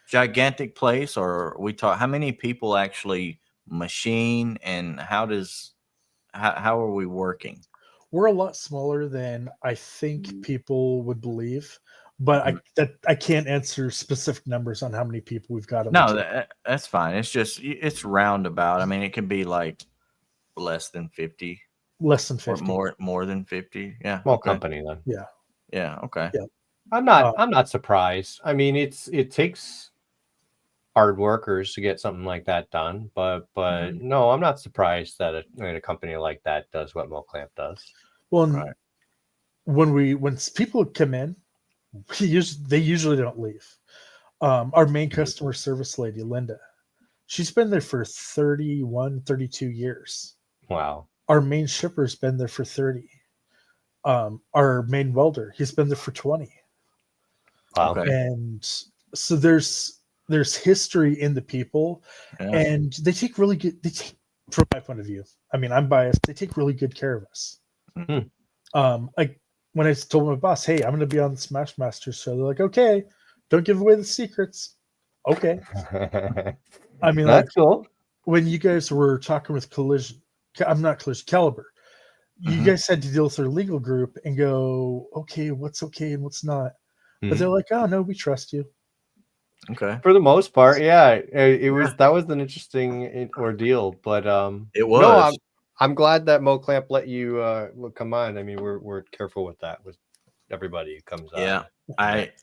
gigantic place, or how many people actually machine, and how are we working? We're a lot smaller than I think people would believe, but I can't answer specific numbers on how many people we've got. That's fine. It's just, it's roundabout. I mean, it can be like less than 50. Less than 50. Or more than 50. Yeah. Small company then. Yeah. Yeah. Okay. Yeah. I'm not surprised. I mean, it takes hard workers to get something like that done, but no, I'm not surprised that a company like that does what MoClamp does. Well, right. When people come in, they usually don't leave. Our main customer service lady, Linda, she's been there for 31, 32 years. Wow. Our main shipper's been there for 30. Our main welder, he's been there for 20. Wow. Okay. And so there's there's history in the people, and they take really good. From my point of view, I mean, I'm biased. They take really good care of us. Like when I told my boss, "Hey, I'm going to be on the Smash Masters show," they're like, "Okay, don't give away the secrets." Okay. I mean, that's cool. When you guys were talking with Caliber, you guys had to deal with their legal group and go, okay and what's not. But they're like, oh no, we trust you. Okay. For the most part, yeah. It was that was an interesting ordeal, but it was. No, I'm glad that Mo Clamp let you come on. I mean, we're careful with that with everybody who comes on. Yeah,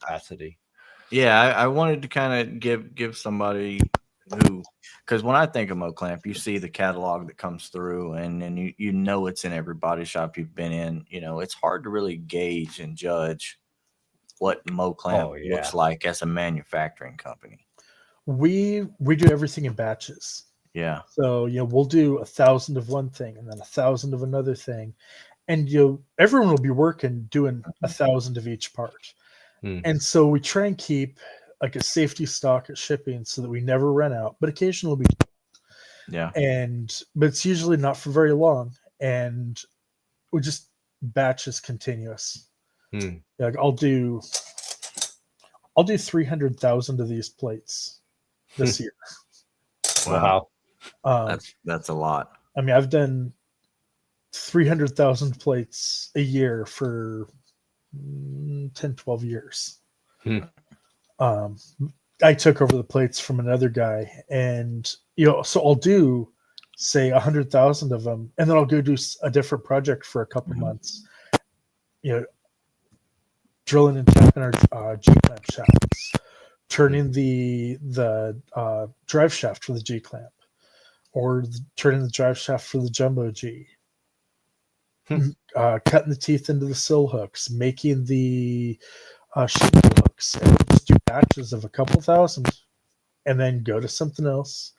capacity. Yeah, I wanted to kind of give somebody who, because when I think of Mo Clamp, you see the catalog that comes through, and then you know it's in every body shop you've been in. You know, it's hard to really gauge and judge what Mo Clamp looks like as a manufacturing company. We do everything in batches. Yeah. So we'll do 1,000 of one thing and then 1,000 of another thing, and everyone will be working doing 1,000 of each part. And so we try and keep like a safety stock at shipping so that we never run out, but occasionally we do. But it's usually not for very long, and we just batches continuous. Like I'll do 300,000 of these plates this year. Wow. That's a lot. I mean, I've done 300,000 plates a year for 10, 12 years. I took over the plates from another guy, and so I'll do say 100,000 of them, and then I'll go do a different project for a couple months. Drilling and tapping our G-clamp shafts, turning the drive shaft for the G-clamp, or turning the drive shaft for the Jumbo G. Cutting the teeth into the sill hooks, making the shipping hooks, and just do batches of a couple thousand, and then go to something else,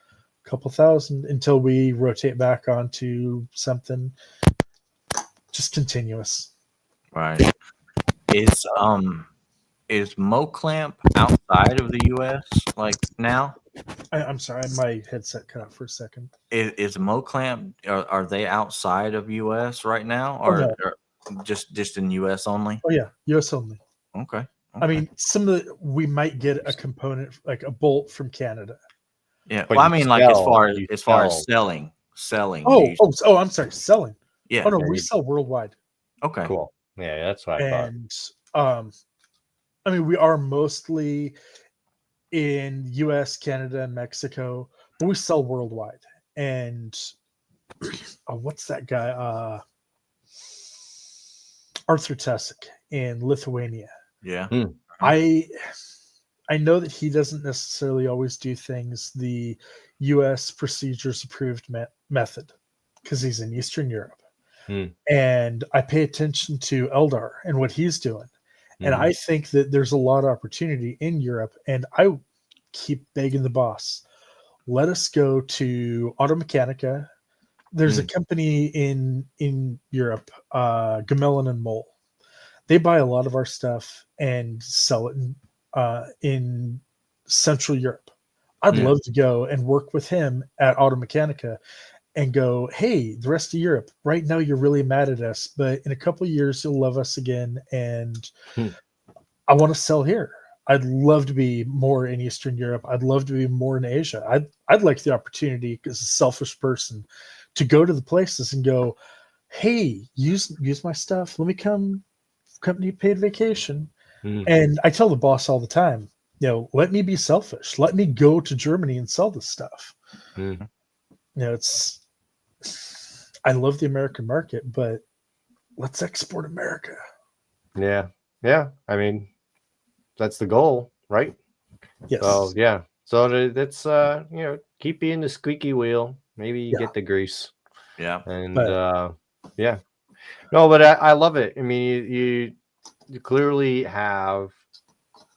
a couple thousand, until we rotate back onto something. Just continuous. Right. Is Mo Clamp outside of the U.S. like now? I'm sorry, my headset cut out for a second. Is Mo Clamp, are they outside of U.S. right now, or just in U.S. only? Oh yeah, U.S. only. Okay. I mean, we might get a component like a bolt from Canada. Yeah, well, I mean, like as far as selling. Oh, I'm sorry, selling. Yeah. Oh no, we sell worldwide. Okay. Cool. Yeah, that's what I thought. And I mean, we are mostly in U.S., Canada, and Mexico, but we sell worldwide. And what's that guy? Arthur Tesic in Lithuania. Yeah. I know that he doesn't necessarily always do things the U.S. procedures approved method, because he's in Eastern Europe. And I pay attention to Eldar and what he's doing. And I think that there's a lot of opportunity in Europe. And I keep begging the boss, let us go to Automechanica. There's a company in Europe, Gamelin and Mole. They buy a lot of our stuff and sell it in Central Europe. I'd love to go and work with him at Automechanica and go, hey, the rest of Europe, right now you're really mad at us, but in a couple of years you'll love us again, and I want to sell here. I'd love to be more in Eastern Europe. I'd love to be more in Asia. I'd like the opportunity, as a selfish person, to go to the places and go, hey, use my stuff. Let me come company paid vacation. And I tell the boss all the time, let me be selfish. Let me go to Germany and sell this stuff. I love the American market, but let's export America. Yeah. I mean, that's the goal, right? Yes. So yeah. So that's keep being the squeaky wheel. Maybe you get the grease. Yeah. And yeah. No, but I love it. I mean, you clearly have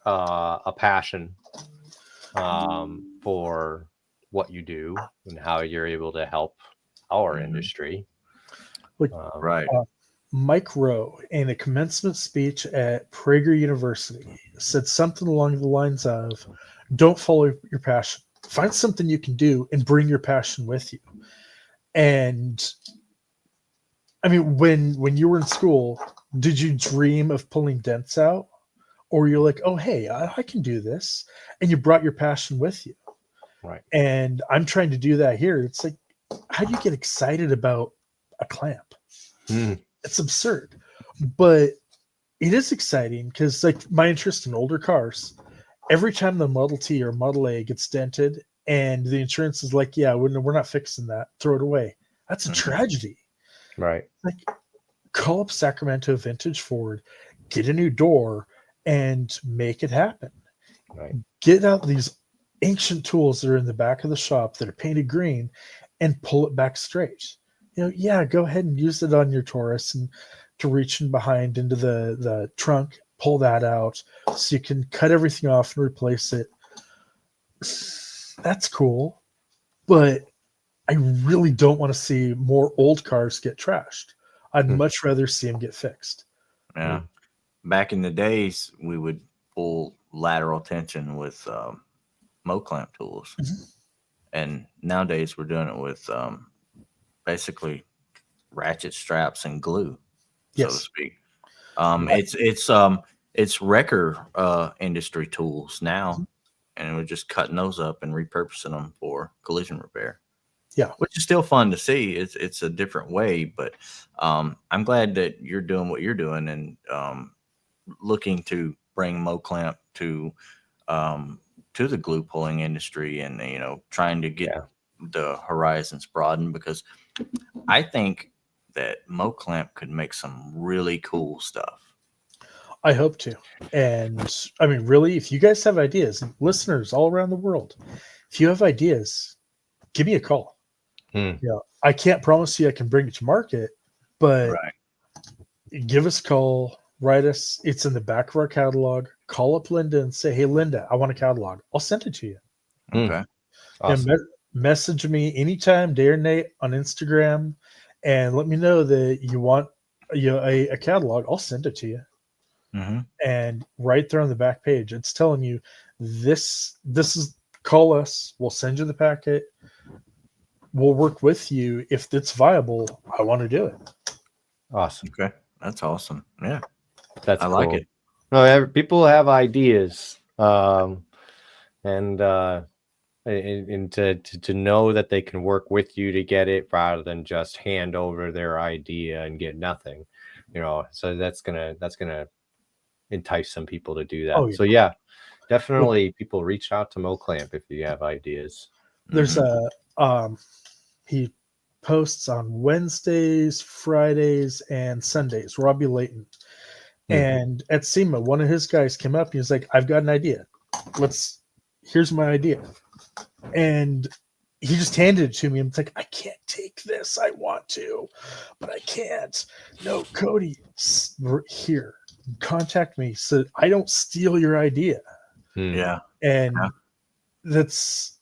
a passion for what you do and how you're able to help our industry. Right. Mike Rowe, in a commencement speech at Prager University, said something along the lines of, Don't follow your passion. Find something you can do and bring your passion with you. And I mean, when you were in school, did you dream of pulling dents out? Or you're like, oh, hey, I can do this. And you brought your passion with you. Right. And I'm trying to do that here. It's like, how do you get excited about a clamp? It's absurd. But it is exciting because, like, my interest in older cars, every time the Model T or Model A gets dented and the insurance is like, yeah, we're not fixing that, throw it away. That's a tragedy. Right. Like, call up Sacramento Vintage Ford, get a new door, and make it happen. Right. Get out these ancient tools that are in the back of the shop that are painted green and pull it back straight. Yeah, go ahead and use it on your Taurus and to reach in behind into the trunk, pull that out so you can cut everything off and replace it. That's cool. But I really don't want to see more old cars get trashed. I'd much rather see them get fixed. Yeah. Back in the days, we would pull lateral tension with Mo-clamp tools. And nowadays we're doing it with basically ratchet straps and glue, so to speak. It's wrecker industry tools now, and we're just cutting those up and repurposing them for collision repair. Yeah, which is still fun to see. It's a different way, but I'm glad that you're doing what you're doing and looking to bring Mo-clamp to the glue pulling industry, and trying to get the horizons broadened, because I think that Mo-clamp could make some really cool stuff. I hope to. And I mean, really, if you guys have ideas, listeners all around the world, if you have ideas, give me a call. I can't promise you I can bring it to market, but give us a call, write us. It's in the back of our catalog. Call up Linda and say, hey, Linda, I want a catalog. I'll send it to you. Okay. Awesome. And message me anytime, day or night, on Instagram, and let me know that you want a catalog. I'll send it to you. And right there on the back page, it's telling you this is, call us. We'll send you the packet. We'll work with you. If it's viable, I want to do it. Awesome. Okay. That's awesome. Yeah. That's I cool. like it. No, people have ideas. And to know that they can work with you to get it rather than just hand over their idea and get nothing, so that's gonna entice some people to do that. Oh, yeah. So yeah, definitely people reach out to Mo-clamp if you have ideas. There's he posts on Wednesdays, Fridays, and Sundays, Robbie Layton. And at SEMA, one of his guys came up and he was like, I've got an idea. Here's my idea. And he just handed it to me. I'm like, I can't take this. I want to, but I can't. No, Cody, here, contact me so I don't steal your idea. Yeah. And it's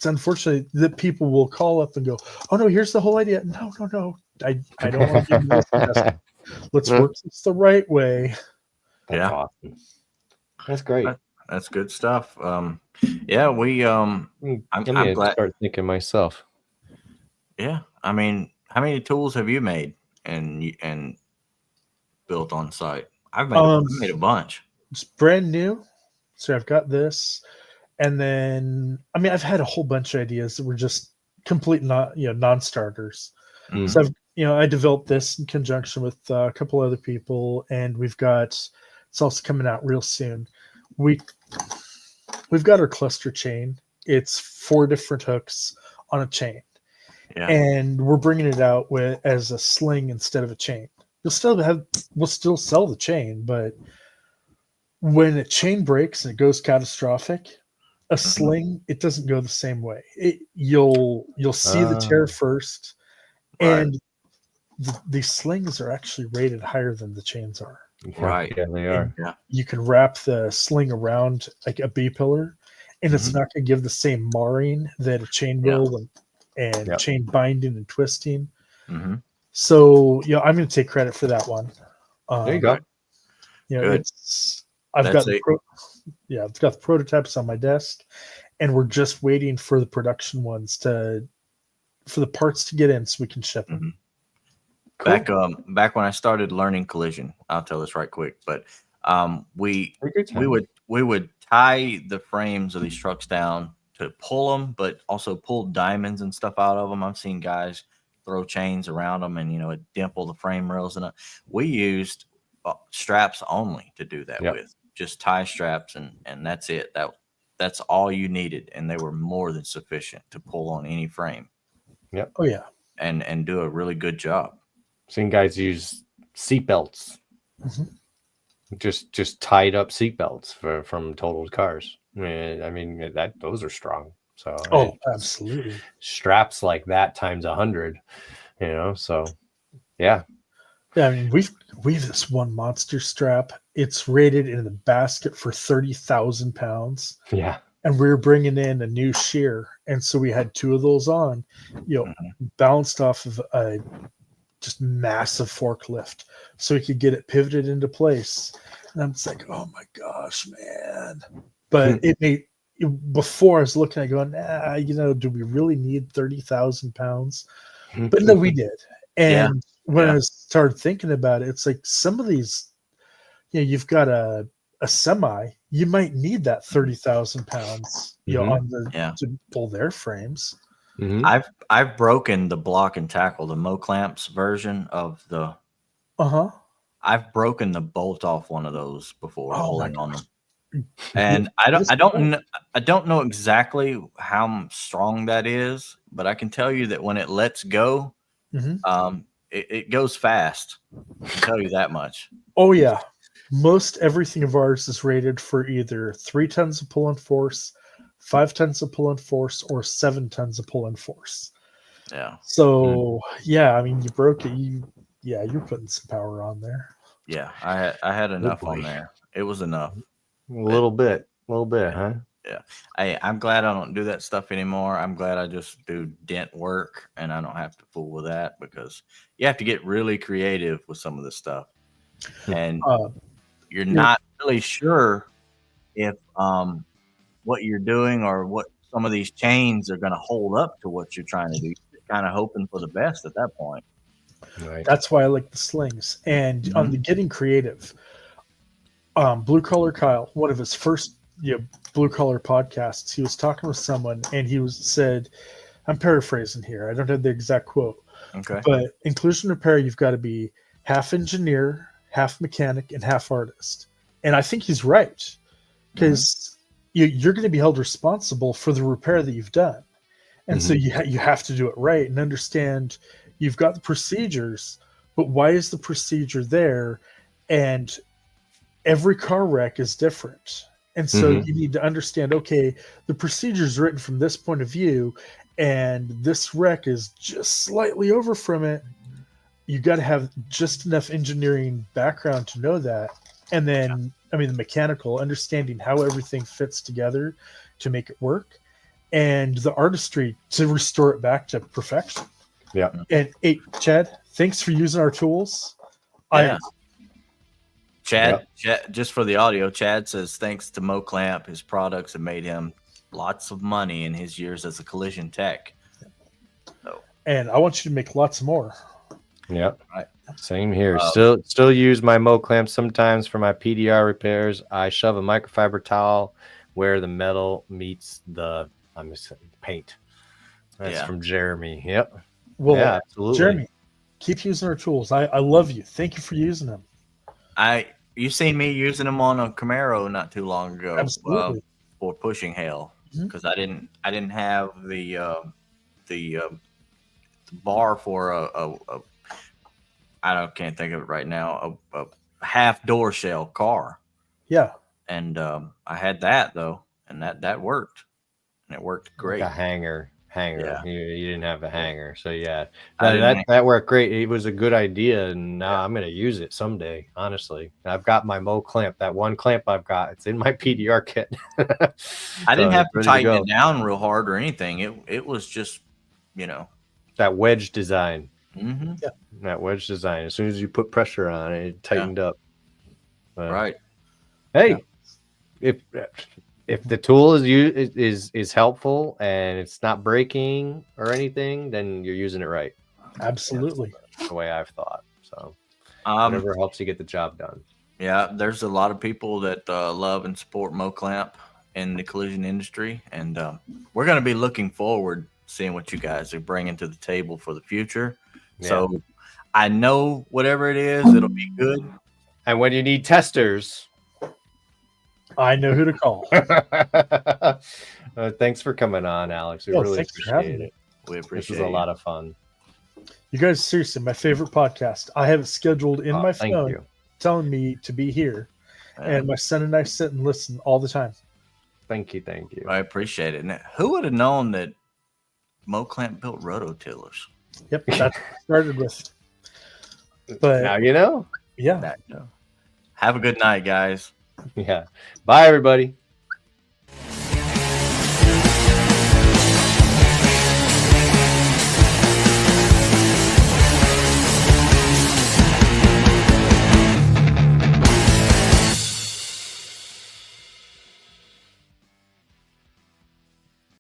unfortunate that people will call up and go, oh no, here's the whole idea. No. I don't want to give you this suggestion. Let's work this the right way. That's awesome. That's great. That's good stuff. Yeah, I'm glad. Start thinking myself. Yeah, I mean, how many tools have you made and built on site? I've made a bunch. It's brand new, so I've got this, and then I've had a whole bunch of ideas that were just complete non-starters. So I developed this in conjunction with a couple other people, and it's also coming out real soon. We've got our cluster chain. It's 4 different hooks on a chain, and we're bringing it out as a sling instead of a chain. We'll still sell the chain, but when a chain breaks and it goes catastrophic, a sling, it doesn't go the same way. You'll see the tear first, and the slings are actually rated higher than the chains are. Right. Yeah, they are. Yeah. You can wrap the sling around like a B pillar, and it's not going to give the same marring that a chain will, and chain binding and twisting. So, I'm going to take credit for that one. There you go. It's I've got I've got the prototypes on my desk, and we're just waiting for the production ones for the parts to get in so we can ship them. Cool. Back when I started learning collision, I'll tell this right quick, but we would tie the frames of these trucks down to pull them, but also pull diamonds and stuff out of them. I've seen guys throw chains around them and dimple the frame rails, and we used straps only to do that with, just tie straps, and that's it. That's all you needed, and they were more than sufficient to pull on any frame. Yep. Oh yeah. And do a really good job. Seen guys use seatbelts, just tied up seatbelts from totaled cars. I mean those are strong. So absolutely, straps like that times 100. So yeah. I mean we've this one monster strap. It's rated in the basket for 30,000 pounds. Yeah. And we were bringing in a new shear, and so we had two of those on, bounced off of a just massive forklift, so we could get it pivoted into place. And I'm just like, oh my gosh, man! But before I was looking at going, do we really need 30,000 pounds? But no, we did. And when I started thinking about it, it's like some of these, you've got a semi, you might need that 30,000 pounds, to pull their frames. I've broken the block and tackle, the Mo clamps version of the. I've broken the bolt off one of those before pulling on them, and I don't know exactly how strong that is, but I can tell you that when it lets go, it goes fast. I can tell you that much. Oh yeah. Most everything of ours is rated for either 3 tons of pull and force, 5 tons of pull and force, or 7 tons of pull and force. Yeah. So I mean, you broke it. You're putting some power on there. Yeah, I had enough on there. It was enough. A little bit, huh? Yeah. I'm glad I don't do that stuff anymore. I'm glad I just do dent work and I don't have to fool with that, because you have to get really creative with some of this stuff. And you're not really sure if what you're doing or what some of these chains are going to hold up to what you're trying to do. You're kind of hoping for the best at that point. Right. That's why I like the slings. And on the getting creative, Blue Collar Kyle, one of his first blue collar podcasts, he was talking with someone, and he said, I'm paraphrasing here, I don't have the exact quote, but in collision repair, you've got to be half engineer, half mechanic, and half artist. And I think he's right, because you're going to be held responsible for the repair that you've done. And so you have to do it right and understand you've got the procedures, but why is the procedure there? And every car wreck is different. And so you need to understand, okay, the procedure is written from this point of view, and this wreck is just slightly over from it. You got to have just enough engineering background to know that. And then, I mean, the mechanical, understanding how everything fits together to make it work, and the artistry to restore it back to perfection. Yeah. And hey, Chad, thanks for using our tools. Yeah. Chad, just for the audio, Chad says thanks to Mo Clamp, his products have made him lots of money in his years as a collision tech. So, and I want you to make lots more. Yep. Right. Same here. Still use my Mo clamp sometimes for my PDR repairs. I shove a microfiber towel where the metal meets the paint. That's from Jeremy. Yep. Well, absolutely. Jeremy, keep using our tools. I love you. Thank you for using them. You seen me using them on a Camaro not too long ago. Absolutely. For pushing hail, because I didn't have the bar for can't think of it right now, a half door shell car. Yeah. And I had that though, and that worked, and it worked great. Like a hanger. Yeah. You didn't have a hanger, so that worked great. It was a good idea, and now I'm going to use it someday. Honestly, I've got my Mo clamp. That one clamp I've got, it's in my PDR kit. I didn't have to tighten it down real hard or anything. It was just, that wedge design. Yeah. That wedge design. As soon as you put pressure on it, it tightened up. Right. Hey, if the tool is helpful and it's not breaking or anything, then you're using it right. Absolutely. That's the way I've thought. So whatever helps you get the job done. Yeah, there's a lot of people that love and support MoClamp in the collision industry, and we're going to be looking forward seeing what you guys are bringing to the table for the future. Yeah. So I know whatever it is, it'll be good. And when you need testers, I know who to call. Thanks for coming on, Alex. We really appreciate it. We appreciate it. This was a lot of fun. You guys, seriously, my favorite podcast. I have it scheduled in my phone, telling me to be here, and my son and I sit and listen all the time. Thank you. I appreciate it. Now, who would have known that MoClamp built rototillers? Yep, that's what it started with. But now you know. Yeah. Have a good night, guys. Yeah. Bye, everybody.